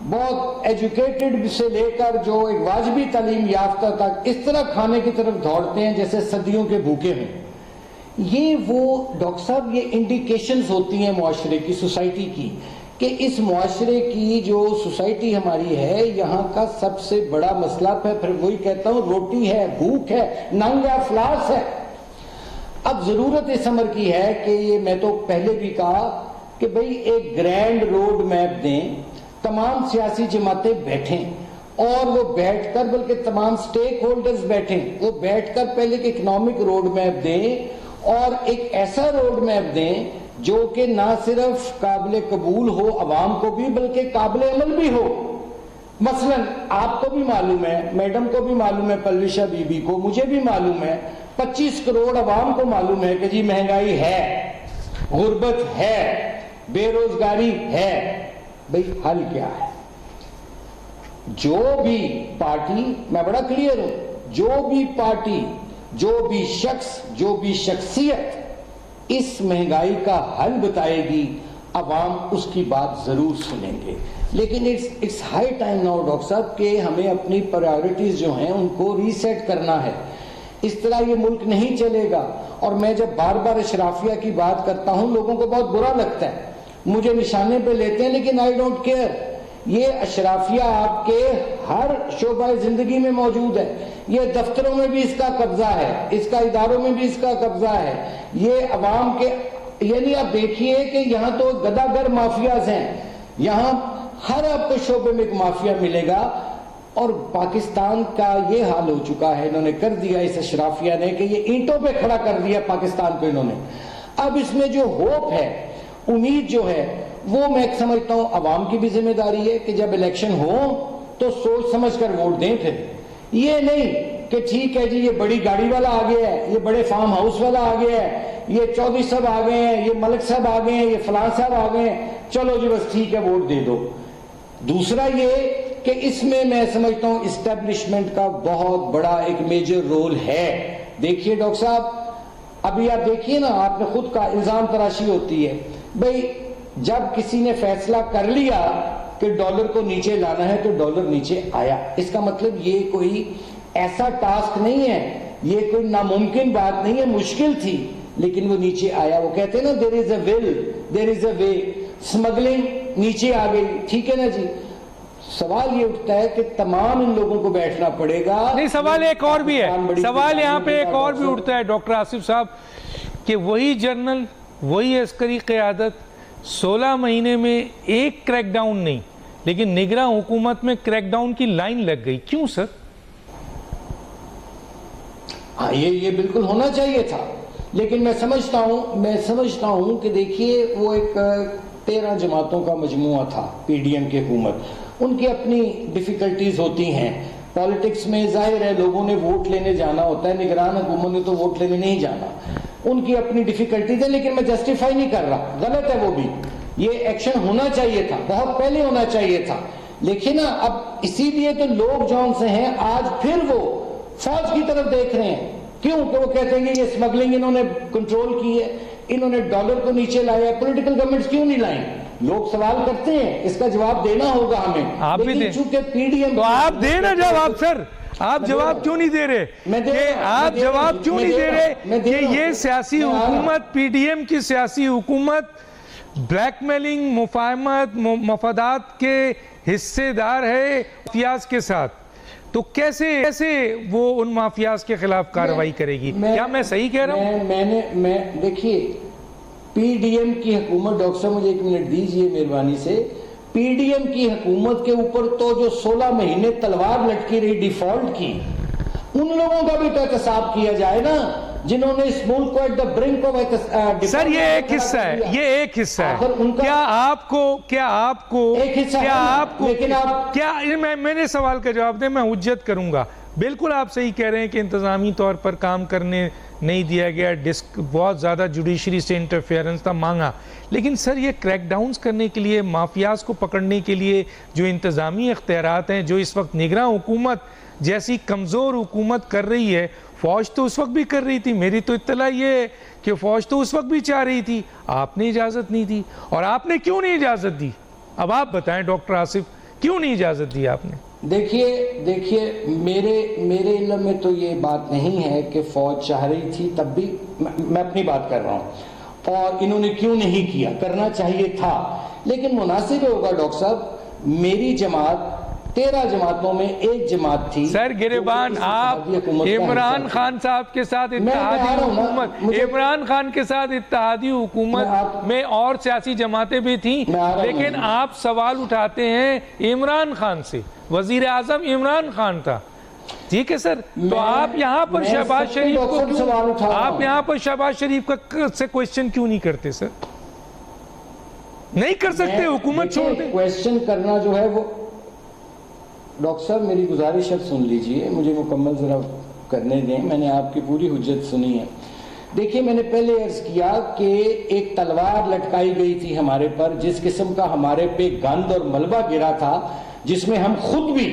بہت ایجوکیٹڈ سے لے کر جو ایک واجبی تعلیم یافتہ تک اس طرح کھانے کی طرف دوڑتے ہیں جیسے صدیوں کے بھوکے ہیں. یہ وہ ڈاکٹر صاحب یہ انڈیکیشنز ہوتی ہیں معاشرے کی، سوسائٹی کی، کہ اس معاشرے کی جو سوسائٹی ہماری ہے یہاں کا سب سے بڑا مسئلہ پھر وہی کہتا ہوں روٹی ہے، بھوک ہے، ننگ افلاس ہے. اب ضرورت اس امر کی ہے کہ یہ میں تو پہلے بھی کہا کہ بھئی ایک گرینڈ روڈ میپ دیں، تمام سیاسی جماعتیں بیٹھیں اور وہ بیٹھ کر، بلکہ تمام سٹیک ہولڈرز بیٹھیں، وہ بیٹھ کر پہلے ایک اکنامک روڈ میپ دیں اور ایک ایسا روڈ میپ دیں جو کہ نہ صرف قابل قبول ہو عوام کو بھی بلکہ قابل عمل بھی ہو. مثلا آپ کو بھی معلوم ہے، میڈم کو بھی معلوم ہے، پلوشہ بی بی کو، مجھے بھی معلوم ہے، 25 کروڑ عوام کو معلوم ہے کہ جی مہنگائی ہے، غربت ہے، بے روزگاری ہے. بھئی حل کیا ہے؟ جو بھی پارٹی، میں بڑا کلیئر ہوں، جو بھی پارٹی، جو بھی شخص، جو بھی شخصیت اس مہنگائی کا حل بتائے گی، عوام اس کی بات ضرور سنیں گے. لیکن it's high time now doctor صاحب کہ ہمیں اپنی پرائیورٹیز جو ہیں ان کو ریسیٹ کرنا ہے. اس طرح یہ ملک نہیں چلے گا. اور میں جب بار بار اشرافیہ کی بات کرتا ہوں لوگوں کو بہت برا لگتا ہے، مجھے نشانے پہ لیتے ہیں، لیکن آئی ڈونٹ کیئر. یہ اشرافیہ آپ کے ہر شعبہ زندگی میں موجود ہے. یہ دفتروں میں بھی اس کا قبضہ ہے، اس کا اداروں میں بھی اس کا قبضہ ہے. یہ عوام کے، یعنی آپ دیکھیے کہ یہاں تو گداگر مافیاز ہیں، یہاں ہر آپ کو شعبے میں ایک مافیا ملے گا. اور پاکستان کا یہ حال ہو چکا ہے، انہوں نے کر دیا اس اشرافیہ نے کہ یہ اینٹوں پہ کھڑا کر دیا پاکستان کو انہوں نے. اب اس میں جو ہوپ ہے، امید جو ہے، وہ میں سمجھتا ہوں عوام کی بھی ذمہ داری ہے کہ جب الیکشن ہو تو سوچ سمجھ کر ووٹ دیں. پھر یہ نہیں کہ ٹھیک ہے جی یہ بڑی گاڑی والا آ گیا ہے، یہ بڑے فارم ہاؤس والا آ گیا ہے، یہ چودھری صاحب آ گئے ہیں، یہ ملک صاحب آ گئے ہیں، یہ فلاں صاحب آ گئے ہیں، چلو جی بس ٹھیک ہے ووٹ دے دو. دوسرا یہ کہ اس میں سمجھتا ہوں اسٹیبلشمنٹ کا بہت بڑا ایک میجر رول ہے. دیکھیے ڈاکٹر صاحب، ابھی آپ دیکھیے نا، آپ نے خود کا الزام تراشی ہوتی ہے. بھئی جب کسی نے فیصلہ کر لیا کہ ڈالر کو نیچے لانا ہے تو ڈالر نیچے آیا. اس کا مطلب یہ کوئی ایسا ٹاسک نہیں ہے، یہ کوئی ناممکن بات نہیں ہے، مشکل تھی لیکن وہ نیچے آیا. وہ کہتے ہیں نا there is a will, there is a way. Smuggling نیچے آ گئی، ٹھیک ہے نا جی. سوال یہ اٹھتا ہے کہ تمام ان لوگوں کو بیٹھنا پڑے گا. نہیں، سوال ایک اور بھی ہے، سوال یہاں پہ ایک اور بھی اٹھتا ہے ڈاکٹر آصف صاحب کہ وہی جنرل، وہی عسکری قیادت 16 مہینے میں ایک کریک ڈاؤن نہیں، لیکن نگراں حکومت میں کریک ڈاؤن کی لائن لگ گئی. کیوں سر؟ ہاں یہ بالکل ہونا چاہیے تھا، لیکن میں سمجھتا ہوں کہ دیکھیے وہ ایک 13 جماعتوں کا مجموعہ تھا پی ڈی ایم کی حکومت، ان کی اپنی ڈیفیکلٹیز ہوتی ہیں پالیٹکس میں. ظاہر ہے لوگوں نے ووٹ لینے جانا ہوتا ہے، نگران حکومت نے تو ووٹ لینے نہیں جانا، ان کی اپنی ڈیفیکلٹیز ہے. لیکن میں جسٹیفائی نہیں کر رہا، غلط ہے وہ بھی، یہ ایکشن ہونا چاہیے تھا، بہت پہلے ہونا چاہیے تھا. لیکن اب اسی لیے تو لوگ جون سے ہیں آج پھر وہ فوج کی طرف دیکھ رہے ہیں. کیوں کہ وہ کہتے ہیں کہ یہ اسمگلنگ انہوں نے کنٹرول کی ہے، انہوں نے ڈالر کو نیچے لایا ہے. پولیٹیکل گورنمنٹس کیوں نہیں لائیں؟ لوگ سوال کرتے ہیں، اس کا جواب دینا ہوگا ہمیں. آپ بھی دیں، چونکہ پی ڈی ایم تو آپ دیں نا جواب سر. آپ جواب کیوں نہیں دے رہے؟ آپ جواب کیوں نہیں دے رہے کہ یہ سیاسی حکومت، پی ڈی ایم کی سیاسی حکومت بلیک میلنگ، مفاہمت، مفادات کے حصے دار ہے مافیاز کے ساتھ؟ تو کیسے وہ ان مافیاز کے خلاف کارروائی کرے گی؟ کیا میں صحیح کہہ رہا ہوں؟ میں دیکھیے پی ڈی ایم کی حکومت، ڈاکٹر صاحب مجھے 1 منٹ دیجئے مہربانی سے. پی ڈی ایم کی حکومت کے اوپر تو جو 16 مہینے تلوار لٹکی رہی ڈیفالٹ کی، ان لوگوں کا بھی تو احتساب کیا جائے نا جنہوں نے اس ملک کو ایٹ دا برنک آف. سر یہ ایک حصہ ہے، یہ ایک حصہ ہے. میرے سوال کا جواب دیں، میں حجت کروں گا. بالکل آپ صحیح کہہ رہے ہیں کہ انتظامی طور پر کام کرنے نہیں دیا گیا، بہت زیادہ جوڈیشری سے انٹرفیئرنس تھا مانگا. لیکن سر یہ کریک ڈاؤنز کرنے کے لیے، مافیاز کو پکڑنے کے لیے جو انتظامی اختیارات ہیں، جو اس وقت نگراں حکومت جیسی کمزور حکومت کر رہی ہے، فوج تو اس وقت بھی کر رہی تھی. میری تو اطلاع یہ ہے کہ فوج تو اس وقت بھی چاہ رہی تھی، آپ نے اجازت نہیں دی. اور آپ نے کیوں نہیں اجازت دی؟ اب آپ بتائیں ڈاکٹر آصف، کیوں نہیں اجازت دی آپ نے؟ دیکھیے میرے علم میں تو یہ بات نہیں ہے کہ فوج چاہ رہی تھی، تب بھی میں اپنی بات کر رہا ہوں. اور انہوں نے کیوں نہیں کیا؟ کرنا چاہیے تھا. لیکن مناسب ہوگا ڈاکٹر صاحب، میری جماعت 13 جماعتوں میں ایک جماعت تھی. سر گریبان، آپ عمران خان صاحب کے ساتھ اتحادی حکومت، عمران خان کے ساتھ اتحادی حکومت میں اور سیاسی جماعتیں بھی تھیں، لیکن آپ سوال اٹھاتے ہیں عمران خان سے. وزیر اعظم عمران خان تھا، ٹھیک ہے سر. تو آپ یہاں پر شہباز شریف کو، آپ یہاں پر شہباز شریف سے کوئسچن کیوں نہیں کرتے سر؟ نہیں کر سکتے، حکومت چھوڑ دیں. کوئسچن کرنا جو ہے وہ، ڈاکٹر صاحب میری گزارش ہے سن لیجئے، مجھے مکمل ذرا کرنے دیں. میں نے آپ کی پوری حجت سنی ہے. دیکھیے میں نے پہلے عرض کیا کہ ایک تلوار لٹکائی گئی تھی ہمارے پر، جس قسم کا ہمارے پہ گند اور ملبہ گرا تھا، جس میں ہم خود بھی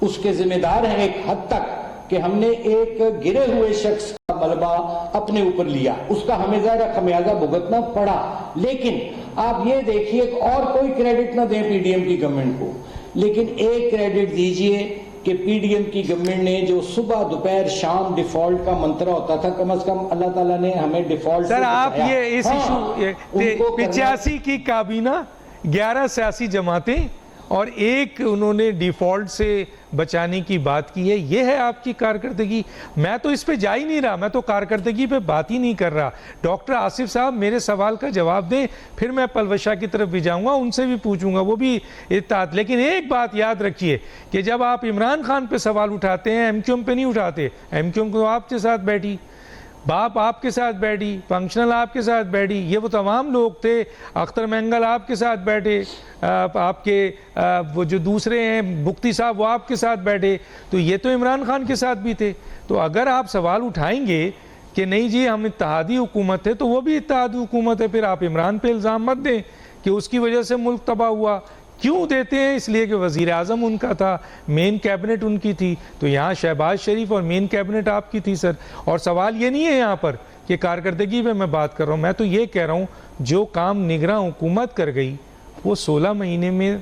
اس کے ذمہ دار ہیں ایک حد تک، کہ ہم نے ایک گرے ہوئے شخص کا ملبہ اپنے اوپر لیا، اس کا ہمیں ظاہر خمیازہ بھگتنا پڑا. لیکن آپ یہ دیکھیے، اور کوئی کریڈٹ نہ دیں پی ڈی ایم کی گورنمنٹ کو، لیکن ایک کریڈٹ دیجئے کہ پی ڈی ایم کی گورنمنٹ نے جو صبح دوپہر شام ڈیفالٹ کا منترا ہوتا تھا، کم از کم اللہ تعالیٰ نے ہمیں ڈیفالٹ سے بچایا. سر آپ یہ اس ایشو 85 کی کابینہ، 11 سیاسی جماعتیں اور ایک انہوں نے ڈیفالٹ سے بچانے کی بات کی ہے، یہ ہے آپ کی کارکردگی. میں تو اس پہ جا ہی نہیں رہا، میں تو کارکردگی پہ بات ہی نہیں کر رہا. ڈاکٹر آصف صاحب میرے سوال کا جواب دیں، پھر میں پلوشا کی طرف بھی جاؤں گا، ان سے بھی پوچھوں گا، وہ بھی اتحاد. لیکن ایک بات یاد رکھیے کہ جب آپ عمران خان پہ سوال اٹھاتے ہیں، ایم کیو ایم پہ نہیں اٹھاتے. ایم کیو ایم کو آپ کے ساتھ بیٹھی، باپ آپ کے ساتھ بیٹھی، فنکشنل آپ کے ساتھ بیٹھی، یہ وہ تمام لوگ تھے. اختر مینگل آپ کے ساتھ بیٹھے، آپ کے وہ جو دوسرے ہیں بگٹی صاحب وہ آپ کے ساتھ بیٹھے، تو یہ تو عمران خان کے ساتھ بھی تھے. تو اگر آپ سوال اٹھائیں گے کہ نہیں جی ہم اتحادی حکومت ہے، تو وہ بھی اتحادی حکومت ہے. پھر آپ عمران پہ الزام مت دیں کہ اس کی وجہ سے ملک تباہ ہوا. کیوں دیتے ہیں؟ اس لیے کہ وزیر اعظم ان کا تھا، مین کیبنٹ ان کی تھی. تو یہاں شہباز شریف اور مین کیبنٹ آپ کی تھی سر. اور سوال یہ نہیں ہے یہاں پر کہ کارکردگی پہ میں بات کر رہا ہوں، میں تو یہ کہہ رہا ہوں جو کام نگراں حکومت کر گئی وہ 16 مہینے میں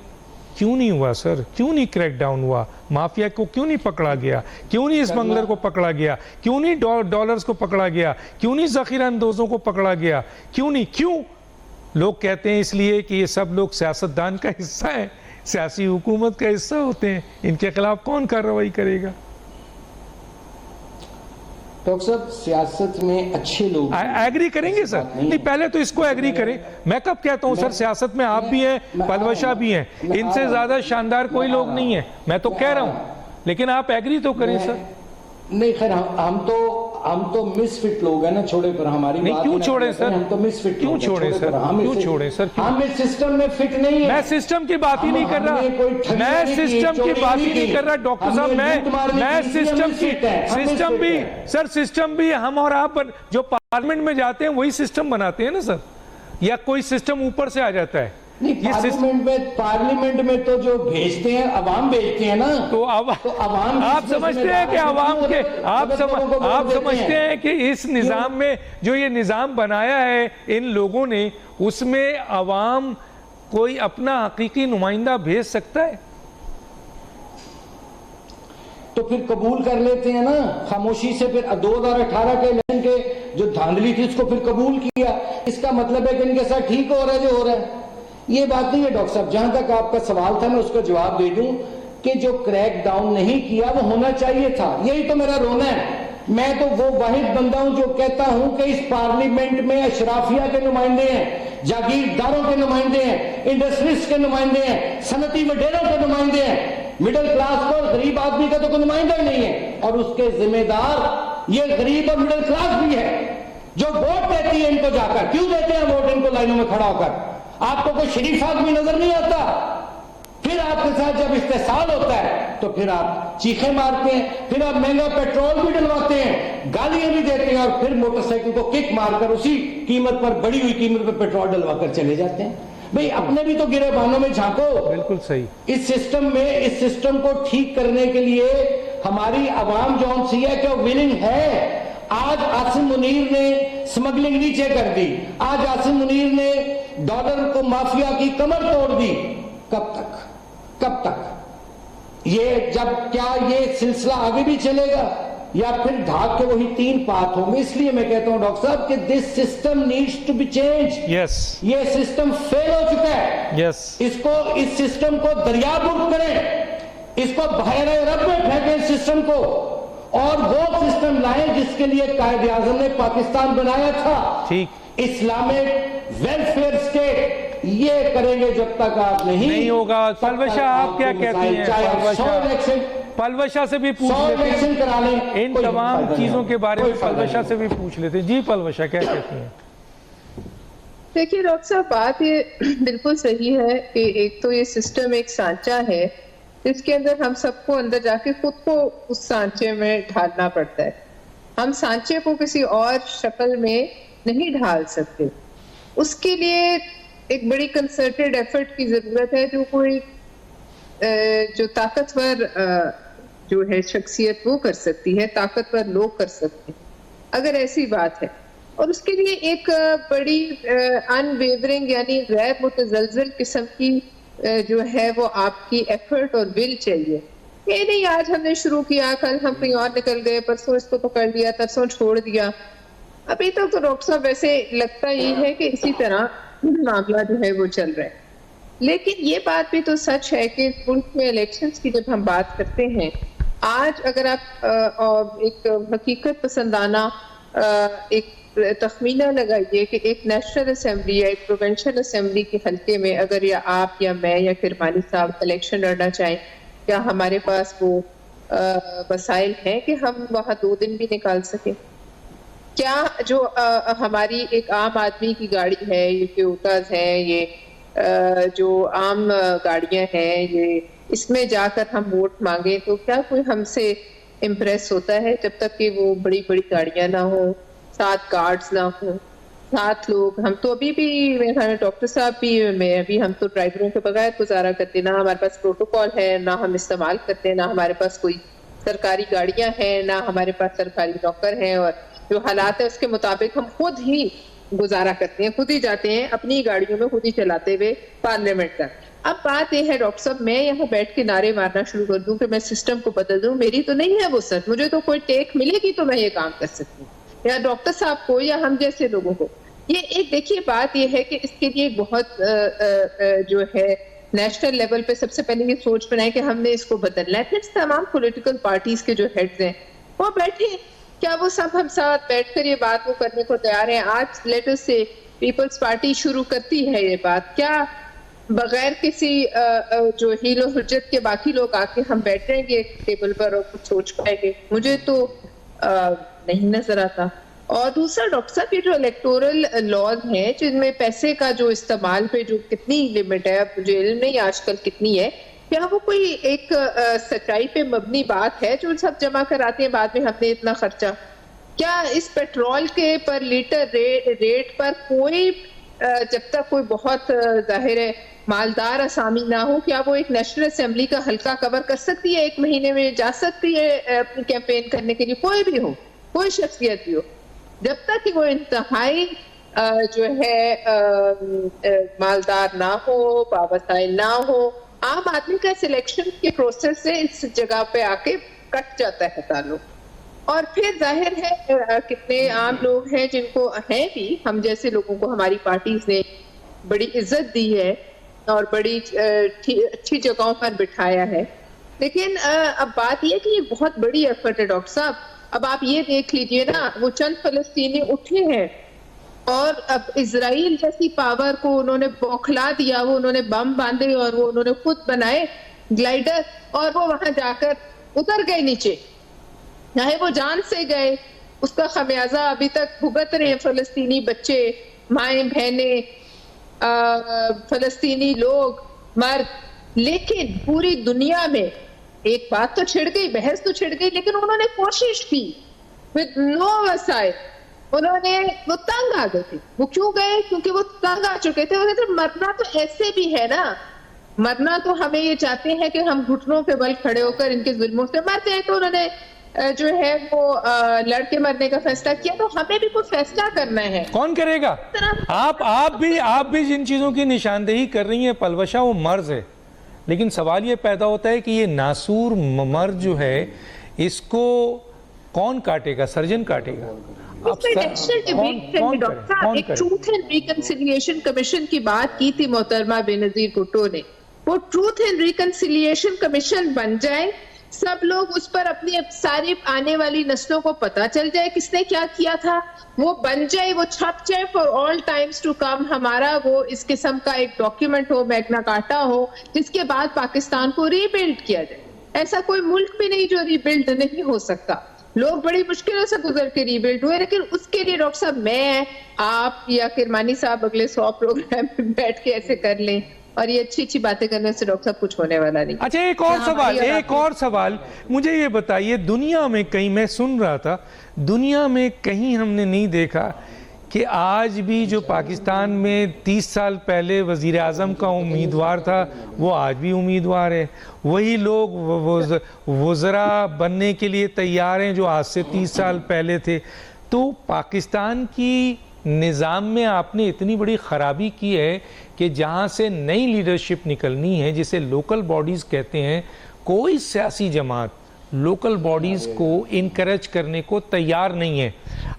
کیوں نہیں ہوا سر؟ کیوں نہیں کریک ڈاؤن ہوا؟ مافیا کو کیوں نہیں پکڑا گیا؟ کیوں نہیں اسمگلر کو پکڑا گیا؟ کیوں نہیں ڈالرز کو پکڑا گیا؟ کیوں نہیں ذخیرہ اندوزوں کو پکڑا گیا؟ کیوں نہیں؟ کیوں؟ لوگ کہتے ہیں اس لیے کہ یہ سب لوگ سیاستدان کا حصہ ہیں، سیاسی حکومت کا حصہ ہوتے ہیں، ان کے خلاف کون کارروائی کرے گا؟ ڈاکٹر صاحب سیاست میں اچھے لوگ ایگری کریں گے سر؟ نہیں پہلے تو اس کو ایگری کریں. میں کب کہتا ہوں سر سیاست میں آپ بھی ہیں, پلوشا بھی ہیں, ان سے زیادہ شاندار کوئی لوگ نہیں ہیں, میں تو کہہ رہا ہوں, لیکن آپ ایگری تو کریں سر. نہیں خیر ہم تو مس فٹ لوگ ہیں نا, چھوڑے پر ہماری نہیں, کیوں چھوڑیں سر؟ ہم تو مس فٹ کیوں چھوڑیں سر؟ کیوں چھوڑیں سر؟ ہم اس سسٹم میں فٹ نہیں ہیں. میں سسٹم کی بات ہی نہیں کر رہا, میں سسٹم کی بات ہی نہیں کر رہا ڈاکٹر صاحب. میں سسٹم بھی سر, سسٹم بھی ہم اور آپ جو پارلیمنٹ میں جاتے ہیں وہی سسٹم بناتے ہیں نا سر, یا کوئی سسٹم اوپر سے آ جاتا ہے؟ پارلیمنٹ میں تو جو بھیجتے ہیں عوام بھیجتے ہیں نا, تو عوام آپ سمجھتے ہیں کہ عوام کے آپ سمجھتے ہیں کہ اس نظام میں جو یہ نظام بنایا ہے ان لوگوں نے, اس میں عوام کوئی اپنا حقیقی نمائندہ بھیج سکتا ہے؟ تو پھر قبول کر لیتے ہیں نا خاموشی سے. پھر 2018 کے الیکشن کے جو دھاندلی تھی اس کو پھر قبول کیا. اس کا مطلب ہے کہ ان کے ساتھ ٹھیک ہو رہا ہے جو ہو رہا ہے. یہ بات نہیں ہے ڈاکٹر صاحب. جہاں تک آپ کا سوال تھا میں اس کا جواب دے دوں کہ جو کریک ڈاؤن نہیں کیا وہ ہونا چاہیے تھا. یہی تو میرا رونا ہے. میں تو وہ واحد بندہ ہوں جو کہتا ہوں کہ اس پارلیمنٹ میں اشرافیہ کے نمائندے ہیں, جاگیرداروں کے نمائندے ہیں, انڈسٹریز کے نمائندے ہیں, صنعتی وڈیروں کے نمائندے ہیں. مڈل کلاس کو, غریب آدمی کا تو کوئی نمائندہ ہی نہیں ہے, اور اس کے ذمہ دار یہ غریب اور مڈل کلاس بھی ہے جو ووٹ دیتی ہے ان کو. جا کر کیوں دیتے ہیں ووٹ ان کو لائنوں میں کھڑا ہو کر؟ آپ کو کوئی شریف آدمی نظر نہیں آتا؟ پھر آپ کے ساتھ جب استحصال ہوتا ہے تو پھر آپ چیخیں مارتے ہیں, پھر آپ مہنگا پیٹرول بھی ڈلواتے ہیں, گالیاں بھی دیتے ہیں, اور پھر موٹر سائیکل کو کک مار کر اسی قیمت پر, بڑی ہوئی قیمت پر پیٹرول ڈلوا کر چلے جاتے ہیں. بھئی اپنے بھی تو گرے بانوں میں جھانکو. بالکل صحیح. اس سسٹم کو ٹھیک کرنے کے لیے ہماری عوام جون سی ہے کہ وہ ولنگ ہے. آج عاصم منیر نے سمگلنگ نیچے کر دی, آج عاصم منیر نے ڈالر کو مافیا کی کمر توڑ دی. کب تک یہ کیا یہ سلسلہ آگے بھی چلے گا یا پھر ڈھاک کے وہی 3 پات ہوں گے؟ اس لیے میں کہتا ہوں ڈاکٹر صاحب کہ this system needs to be change. یہ سسٹم فیل ہو چکا ہے. اس سسٹم کو دریا بک کریں, اس کو بحیرہ عرب میں پھینکیں اس سسٹم کو, اور وہ سسٹم لائیں جس کے لیے قائد اعظم نے پاکستان بنایا تھا, اسلامک ویلفیئر اسٹیٹ. یہ کریں گے جب تک آپ نہیں ہوگا. پلوشا آپ کیا کہتی ہیں؟ پلوشا سے بھی پوچھ لیتے ہیں ان تمام چیزوں کے بارے میں, پلوشا سے بھی پوچھ لیتے ہیں. جی پلوشا کیا کہتی ہیں؟ دیکھیے ڈاکٹر صاحب بات یہ بالکل صحیح ہے کہ ایک تو یہ سسٹم ایک سانچہ ہے جس کے اندر ہم سب کو اندر جا کے خود کو اس سانچے میں ڈھالنا پڑتا ہے. ہم سانچے کو کسی اور شکل میں نہیں ڈھال سکتے. اس کے لیے ایک بڑی کنسرٹڈ ایفرٹ کی ضرورت ہے جو طاقتور جو ہے شخصیت وہ کر سکتی ہے, طاقتور لوگ کر سکتے ہیں اگر ایسی بات ہے. اور اس کے لیے ایک بڑی ان ویورنگ یعنی غیر متزلزل قسم کی جو ہے وہ آپ کی ایفرٹ اور ول چاہیے. یہ نہیں آج ہم نے شروع کیا, کل ہم کہیں اور نکل گئے, پرسوں اس کو پکڑ لیا, ترسوں چھوڑ دیا. ابھی تک تو ڈاکٹر صاحب ویسے لگتا یہ ہے کہ اسی طرح معاملہ جو ہے وہ چل رہا ہے. لیکن یہ بات بھی تو سچ ہے کہ ملک میں الیکشنز کی جب ہم بات کرتے ہیں, آج اگر آپ ایک حقیقت پسندانہ ایک تخمینہ لگائیے کہ ایک نیشنل اسمبلی یا ایک پروونشل اسمبلی کے حلقے میں اگر یا آپ یا میں یا کرمانی صاحب الیکشن لڑنا چاہیں, کیا ہمارے پاس وہ وسائل ہیں کہ ہم وہاں 2 دن بھی نکال سکیں؟ کیا جو ہماری ایک عام آدمی کی گاڑی ہے, یہ ٹویوٹاز ہیں, یہ جو عام گاڑیاں ہیں, یہ اس میں جا کر ہم ووٹ مانگیں تو کیا کوئی ہم سے امپریس ہوتا ہے جب تک کہ وہ بڑی بڑی گاڑیاں نہ ہوں, 7 گارڈز نہ ہوں, 7 لوگ. ہم تو ابھی بھی ڈاکٹر صاحب بھی ہم تو ڈرائیوروں کے بغیر گزارا کرتے, نہ ہمارے پاس پروٹوکول ہے, نہ ہم استعمال کرتے, نہ ہمارے پاس کوئی سرکاری گاڑیاں ہیں, نہ ہمارے پاس سرکاری نوکر ہیں, اور جو حالات ہے اس کے مطابق ہم خود ہی گزارا کرتے ہیں, خود ہی جاتے ہیں اپنی گاڑیوں میں, خود ہی چلاتے ہوئے پارلیمنٹ تک. اب بات یہ ہے ڈاکٹر صاحب, میں یہاں بیٹھ کے نعرے مارنا شروع کر دوں کہ میں سسٹم کو بدل دوں, میری تو نہیں ہے وہ سچ. مجھے تو کوئی ٹیک ملے گی تو میں یہ کام کر سکتی ہوں, یا ڈاکٹر صاحب کو یا ہم جیسے لوگوں کو. یہ ایک دیکھیے بات یہ ہے کہ اس کے لیے بہت جو ہے نیشنل لیول پہ سب سے پہلے یہ سوچ بنائے کہ ہم نے اس کو بدلنا ہے. پھر تمام پولیٹیکل پارٹیز کے جو ہیڈز ہیں وہ بیٹھے کیا وہ سب ہم ساتھ بیٹھ کر یہ بات وہ کرنے کو تیار ہیں؟ آج لیٹر سے پیپلز پارٹی شروع کرتی ہے یہ بات، کیا بغیر کسی جو ہیل و حجت کے باقی لوگ آ کے ہم بیٹھ رہیں گے ٹیبل پر اور کچھ سوچ پائیں گے؟ مجھے تو نہیں نظر آتا. اور دوسرا ڈاکٹر صاحب یہ جو الیکٹورل لاز ہیں جن میں پیسے کا جو استعمال پہ جو کتنی لمٹ ہے، اب مجھے علم نہیں آج کل کتنی ہے، کیا وہ کوئی ایک سچائی پہ مبنی بات ہے جو سب جمع کراتے ہیں بعد میں ہم نے اتنا خرچہ؟ کیا اس پیٹرول کے پر لیٹر ریٹ پر کوئی جب تک کوئی بہت ظاہر ہے مالدار اسامی نہ ہو، کیا وہ ایک نیشنل اسمبلی کا حلقہ کور کر سکتی ہے؟ ایک مہینے میں جا سکتی ہے اپنی کیمپین کرنے کے لیے؟ کوئی بھی ہو، کوئی شخصیت بھی ہو، جب تک کہ وہ انتہائی جو ہے مالدار نہ ہو، باوسائل نہ ہو، عام آدمی کا سلیکشن کے پروسیس سے اس جگہ پہ آ کے کٹ جاتا ہے تعلق. اور پھر ظاہر ہے کتنے عام لوگ ہیں جن کو ہیں بھی ہم جیسے لوگوں کو ہماری پارٹیز نے بڑی عزت دی ہے اور بڑی اچھی جگہوں پر بٹھایا ہے، لیکن اب بات یہ کہ یہ بہت بڑی ایفرٹ ہے ڈاکٹر صاحب. اب آپ یہ دیکھ لیجئے نا، وہ چند فلسطینی اٹھے ہیں اور اب اسرائیل جیسی پاور کو انہوں نے بوکھلا دیا، وہ انہوں نے بم باندھے اور وہ انہوں نے خود بنائے گلائڈر اور وہ وہاں جا کر اتر گئے نیچے، چاہے وہ جان سے گئے. اس کا خمیازہ ابھی تک بھگت رہے ہیں فلسطینی بچے، مائیں بہنیں، فلسطینی لوگ، مرد. لیکن پوری دنیا میں ایک بات تو چھڑ گئی، بحث تو چھڑ گئی، لیکن انہوں نے کوشش کی with no وسائل. انہوں نے وہ تنگ آ گئے تھے. وہ کیوں گئے؟ کیونکہ وہ تنگ آ چکے تھے. وہ کہتے مرنا تو ایسے بھی ہے نا، مرنا تو ہمیں یہ چاہتے ہیں کہ ہم گھٹنوں کے بل کھڑے ہو کر ان کے ظلموں سے مرتے ہیں. تو انہوں نے جو ہے وہ لڑ کے مرنے کا فیصلہ کیا. تو ہمیں بھی کوئی فیصلہ کرنا ہے. کون کرے گا؟ آپ بھی جن چیزوں کی نشاندہی کر رہی ہیں پلوشا، وہ مرض ہے. لیکن سوال یہ پیدا ہوتا ہے کہ یہ ناسور مرض جو ہے اس کو کون کاٹے گا؟ سرجن کاٹے گا. ایک ٹروتھ اینڈ ریکنسیلیشن کمیشن کی بات کی تھی محترمہ بے نظیر بھٹو نے. وہ ٹروتھ اینڈ ریکنسیلیشن کمیشن بن جائے، سب لوگ اس پر اپنی ساری آنے والی نسلوں کو پتا چل جائے کس نے کیا کیا تھا، وہ بن جائے، وہ چھپ جائے for all times to come. ہمارا وہ اس قسم کا ایک ڈاکیومنٹ ہو، میگنا کارٹا ہو، جس کے بعد پاکستان کو ری بلڈ کیا جائے. ایسا کوئی ملک بھی نہیں جو ری بلڈ نہیں ہو سکتا. لوگ بڑی مشکلوں سے گزر کے ری بلڈ ہوئے، لیکن اس کے لیے ڈاکٹر صاحب میں، آپ یا کرمانی صاحب اگلے 100 پروگرام میں بیٹھ کے ایسے کر لیں اور یہ اچھی اچھی باتیں کرنے سے ڈاکٹر صاحب کچھ ہونے والا نہیں. اچھا ایک اور سوال مجھے یہ بتائیے، دنیا میں کہیں میں سن رہا تھا، دنیا میں کہیں ہم نے نہیں دیکھا کہ آج بھی جو پاکستان میں 30 سال پہلے وزیر اعظم کا امیدوار تھا وہ آج بھی امیدوار ہے. وہی لوگ وزراء بننے کے لیے تیار ہیں جو آج سے 30 سال پہلے تھے. تو پاکستان کی نظام میں آپ نے اتنی بڑی خرابی کی ہے کہ جہاں سے نئی لیڈرشپ نکلنی ہے، جسے لوکل باڈیز کہتے ہیں، کوئی سیاسی جماعت لوکل باڈیز کو انکریج کرنے کو تیار نہیں ہے.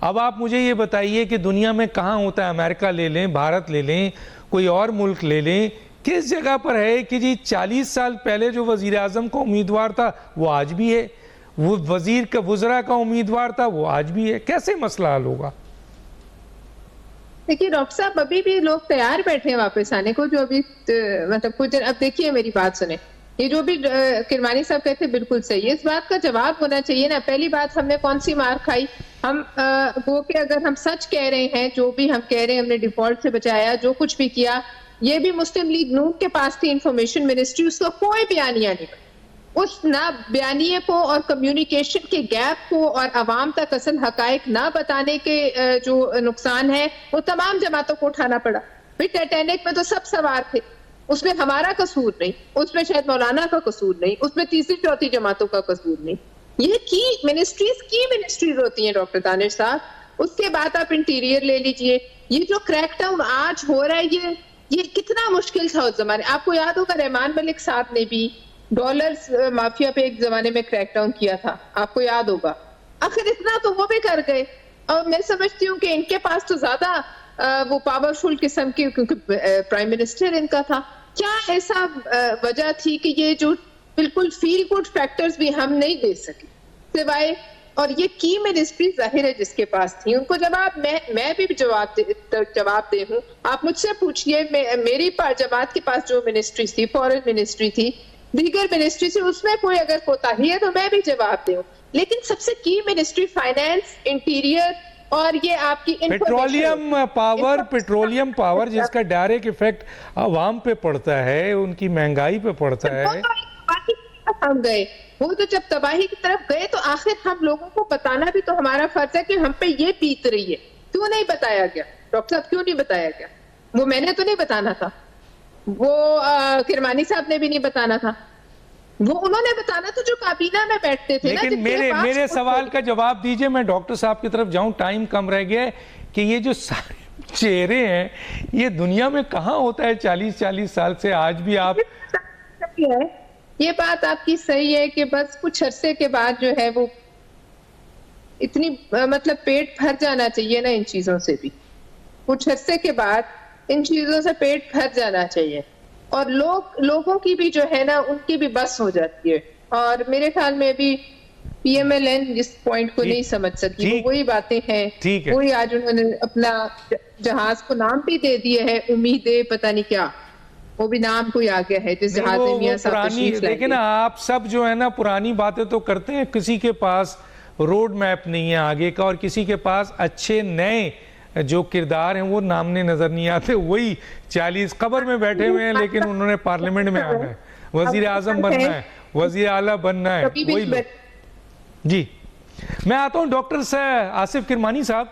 اب آپ مجھے یہ بتائیے کہ دنیا میں کہاں ہوتا ہے؟ امریکہ لے لیں، بھارت لے لیں، کوئی اور ملک لے لیں، کس جگہ پر ہے کہ جی 40 سال پہلے جو وزیر اعظم کا امیدوار تھا وہ آج بھی ہے، وہ وزراء کا امیدوار تھا وہ آج بھی ہے؟ کیسے مسئلہ حل ہوگا؟ دیکھیے ڈاکٹر صاحب، ابھی بھی لوگ تیار بیٹھے ہیں واپس آنے کو، جو ابھی مطلب کچھ دن. اب دیکھیے میری بات سنیں، یہ جو بھی کرمانی صاحب کہتے ہیں بالکل صحیح ہے. اس بات کا جواب ہونا چاہیے نا. پہلی بات، ہم نے کون سی مار کھائی؟ ہم وہ کہ اگر ہم سچ کہہ رہے ہیں، جو بھی ہم کہہ رہے ہیں، ہم نے ڈیفالٹ سے بچایا، جو کچھ بھی کیا، یہ بھی مسلم لیگ نون کے پاس تھی انفارمیشن منسٹری، اس کا کوئی بیانیہ نہیں. اس نہ بیانیے کو اور کمیونیکیشن کے گیپ کو اور عوام تک اصل حقائق نہ بتانے کے جو نقصان ہے وہ تمام جماعتوں کو اٹھانا پڑا. ٹائٹینک میں تو سب سوار تھے، اس میں ہمارا قصور نہیں، اس میں شاید مولانا کا قصور نہیں، اس میں تیسری چوتھی جماعتوں کا قصور نہیں. یہ کی منسٹریز ہوتی ہیں ڈاکٹر دانش صاحب. اس کے بعد آپ انٹیریئر لے لیجئے. یہ جو کریک ڈاؤن آج ہو رہا ہے، یہ کتنا مشکل تھا اس زمانے. آپ کو یاد ہوگا رحمان ملک صاحب نے بھی ڈالرز مافیا پہ ایک زمانے میں کریک ڈاؤن کیا تھا، آپ کو یاد ہوگا. آخر اتنا تو وہ بھی کر گئے. اور میں سمجھتی ہوں کہ ان کے پاس تو زیادہ وہ پاورفل قسم کی، کیونکہ پرائم منسٹر ان کا تھا. کیا ایسا وجہ تھی کہ یہ جو بالکل فیل گڈ فیکٹرز بھی ہم نہیں دے سکے، سوائے اور یہ کی منسٹری ظاہر ہے جس کے پاس تھی ان کو جواب میں بھی جواب دے ہوں. آپ مجھ سے پوچھئے میری جماعت کے پاس جو منسٹری تھی فورن منسٹری تھی دیگر منسٹری سے اس میں کوئی اگر کوتاہی ہے تو میں بھی جواب دوں. لیکن سب سے کی منسٹری فائنانس انٹیریئر اور یہ آپ کی پیٹرولیم پاور جس کا ڈائریکٹ ایفیکٹ عوام پہ پڑتا ہے ان کی مہنگائی پہ پڑتا ہے. ہم گئے وہ تو جب تباہی کی طرف گئے تو آخر ہم لوگوں کو بتانا بھی تو ہمارا فرض ہے کہ ہم پہ یہ بیت رہی ہے. کیوں نہیں بتایا گیا ڈاکٹر صاحب, کیوں نہیں بتایا گیا؟ وہ میں نے تو نہیں بتانا تھا, وہ کرمانی صاحب نے بھی نہیں بتانا تھا, وہ انہوں نے بتانا تھا جو کابینہ میں بیٹھتے تھے. لیکن میرے سوال کا جواب دیجئے, میں ڈاکٹر صاحب کی طرف جاؤں, ٹائم کم رہ گیا ہے, کہ یہ جو سارے چہرے ہیں یہ دنیا میں کہاں ہوتا ہے 40 سال سے آج بھی آپ. یہ بات آپ کی صحیح ہے کہ بس کچھ عرصے کے بعد جو ہے وہ اتنی مطلب پیٹ بھر جانا چاہیے نا ان چیزوں سے بھی, کچھ عرصے کے بعد ان چیزوں سے پیٹ بھر جانا چاہیے, اور لوگوں کی بھی جو ہے نا ان کی بھی بس ہو جاتی ہے. اور میرے خیال میں بھی پی ایم ایل این جس پوائنٹ کو نہیں سمجھ سکی وہی باتیں ہیں, وہی آج انہوں نے اپنا جہاز کو نام بھی دے دیے ہے امیدیں پتہ نہیں کیا, وہ بھی نام کوئی آ گیا ہے جس جہاز میں میاں صاحب تشریف لائے. لیکن آپ سب جو ہے نا پرانی باتیں تو کرتے ہیں, کسی کے پاس روڈ میپ نہیں ہے آگے کا, اور کسی کے پاس اچھے نئے جو کردار ہیں وہ نامنے نظر نہیں آتے. وہی 40 قبر میں بیٹھے ہوئے ہیں لیکن انہوں نے پارلیمنٹ میں آنا ہے, وزیر اعظم بننا ہے, وزیر اعلیٰ بننا ہے, وہی لوگ. جی میں آتا ہوں ڈاکٹر آصف کرمانی صاحب,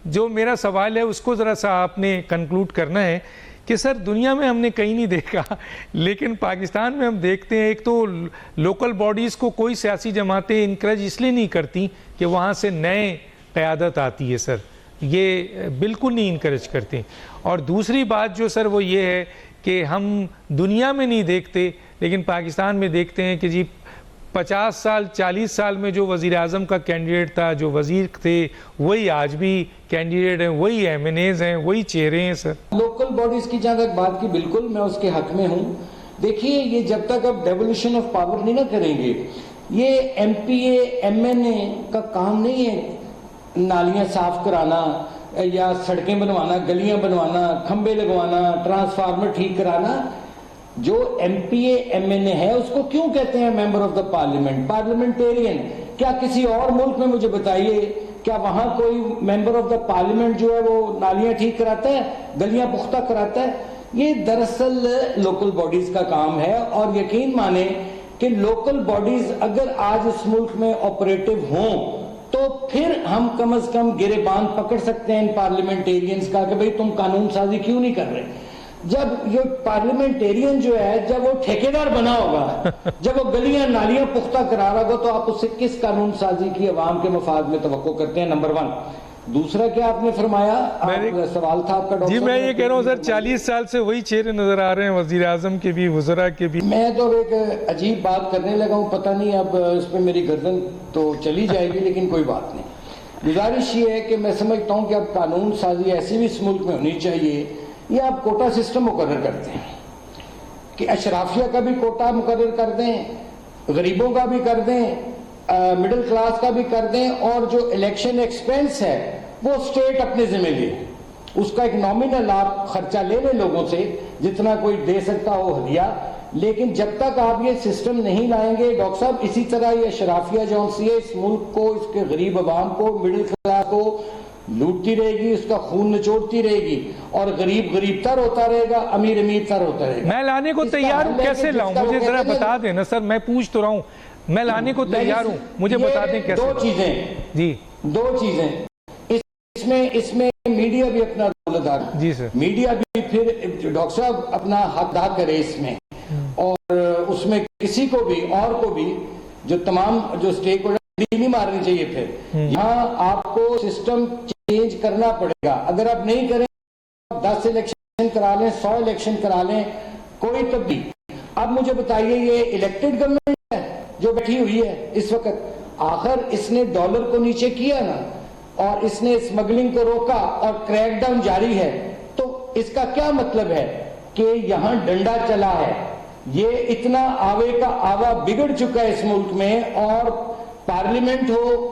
جو میرا سوال ہے اس کو ذرا سا آپ نے کنکلوڈ کرنا ہے کہ سر دنیا میں ہم نے کہیں نہیں دیکھا لیکن پاکستان میں ہم دیکھتے ہیں. ایک تو لوکل باڈیز کو کوئی سیاسی جماعتیں انکریج اس لیے نہیں کرتی کہ وہاں سے نئے قیادت آتی ہے سر, یہ بالکل نہیں انکریج کرتے. اور دوسری بات جو سر وہ یہ ہے کہ ہم دنیا میں نہیں دیکھتے لیکن پاکستان میں دیکھتے ہیں کہ جی 50 سال 40 سال میں جو وزیر اعظم کا کینڈیڈیٹ تھا, جو وزیر تھے, وہی آج بھی کینڈیڈیٹ ہیں, وہی ایم این ایز ہیں, وہی چہرے ہیں. سر لوکل باڈیز کی جہاں تک بات کی بالکل میں اس کے حق میں ہوں. دیکھیے یہ جب تک اب ڈیولیوشن آف پاور نہیں نہ کریں گے, یہ M P A M N A کا کام نہیں ہے نالیاں صاف کرانا یا سڑکیں بنوانا, گلیاں بنوانا, کھمبے لگوانا, ٹرانسفارمر ٹھیک کرانا. جو M P A M N A ہے اس کو کیوں کہتے ہیں member of the parliament, parliamentarian? کیا کسی اور ملک میں مجھے بتائیے کیا وہاں کوئی ممبر آف دا پارلیمنٹ جو ہے وہ نالیاں ٹھیک کراتا ہے, گلیاں پختہ کراتا ہے؟ یہ دراصل لوکل باڈیز کا کام ہے. اور یقین مانیں کہ لوکل باڈیز اگر آج اس ملک میں آپریٹو ہوں تو پھر ہم کم از کم گریبان پکڑ سکتے ہیں ان پارلیمنٹیرینز کا کہ بھئی تم قانون سازی کیوں نہیں کر رہے. جب یہ پارلیمنٹیرین جو ہے جب وہ ٹھیکیدار بنا ہوگا, جب وہ گلیاں نالیاں پختہ کرا رہا ہوگا, تو آپ اس سے کس قانون سازی کی عوام کے مفاد میں توقع کرتے ہیں؟ نمبر 1. دوسرا کیا آپ نے فرمایا, سوال تھا آپ کا ڈاکٹر؟ جی میں یہ کہہ رہا ہوں سر 40 سال سے وہی چہرے نظر آ رہے ہیں, وزیر اعظم کے بھی, وزراء کے بھی. میں تو ایک عجیب بات کرنے لگا ہوں, پتہ نہیں اب اس پہ میری گردن تو چلی جائے گی لیکن کوئی بات نہیں. گزارش یہ ہے کہ میں سمجھتا ہوں کہ اب قانون سازی ایسی بھی اس ملک میں ہونی چاہیے. یہ آپ کوٹا سسٹم مقرر کرتے ہیں کہ اشرافیہ کا بھی کوٹا مقرر کر دیں, غریبوں کا بھی کر دیں, مڈل کلاس کا بھی کر دیں, اور جو الیکشن ایکسپینس ہے وہ اسٹیٹ اپنے ذمہ لے, اس کا ایک نامینل آپ خرچہ لے لیں لوگوں سے جتنا کوئی دے سکتا ہو ہدیہ. لیکن جب تک آپ یہ سسٹم نہیں لائیں گے ڈاکٹر صاحب, اسی طرح یہ اشرافیہ جو سی ہے اس ملک کو, اس کے غریب عوام کو, مڈل کلاس کو لوٹتی رہے گی, اس کا خون نچوڑتی رہے گی, اور غریب غریب تر ہوتا رہے گا, امیر امیر تر ہوتا رہے گا. میں لانے کو تیار ہوں, کیسے لاؤں مجھے ذرا بتا دیں نا سر, میں پوچھ تو رہا ہوں, میں لانے کو تیار ہوں, مجھے بتا دیں کیسے. 2 چیزیں, جی 2 چیزیں اس میں میڈیا بھی اپنا رول ادا کرے. جی سر, میڈیا بھی پھر ڈاکٹر صاحب اپنا حق ادا کرے اس میں, اور اس میں کسی کو بھی اور کو بھی جو تمام جو اسٹیک ہولڈر نہیں مارنی چاہیے. پھر یہاں آپ کو سسٹم چینج کرنا پڑے گا. اگر آپ نہیں کریں 10 الیکشن کرا لیں, 100 الیکشن کرا لیں, کوئی تبدیلی. اب مجھے بتائیے یہ الیکٹڈ گورنمنٹ ہے جو بیٹھی ہوئی ہے اس وقت, آخر اس نے ڈالر کو نیچے کیا نا, اور اس نے اسمگلنگ کو روکا, اور کریک ڈاؤن جاری ہے. تو اس کا کیا مطلب ہے کہ یہاں ڈنڈا چلا ہے. یہ اتنا آوے کا آوا بگڑ چکا ہے اس ملک میں, اور پارلیمنٹ ہو,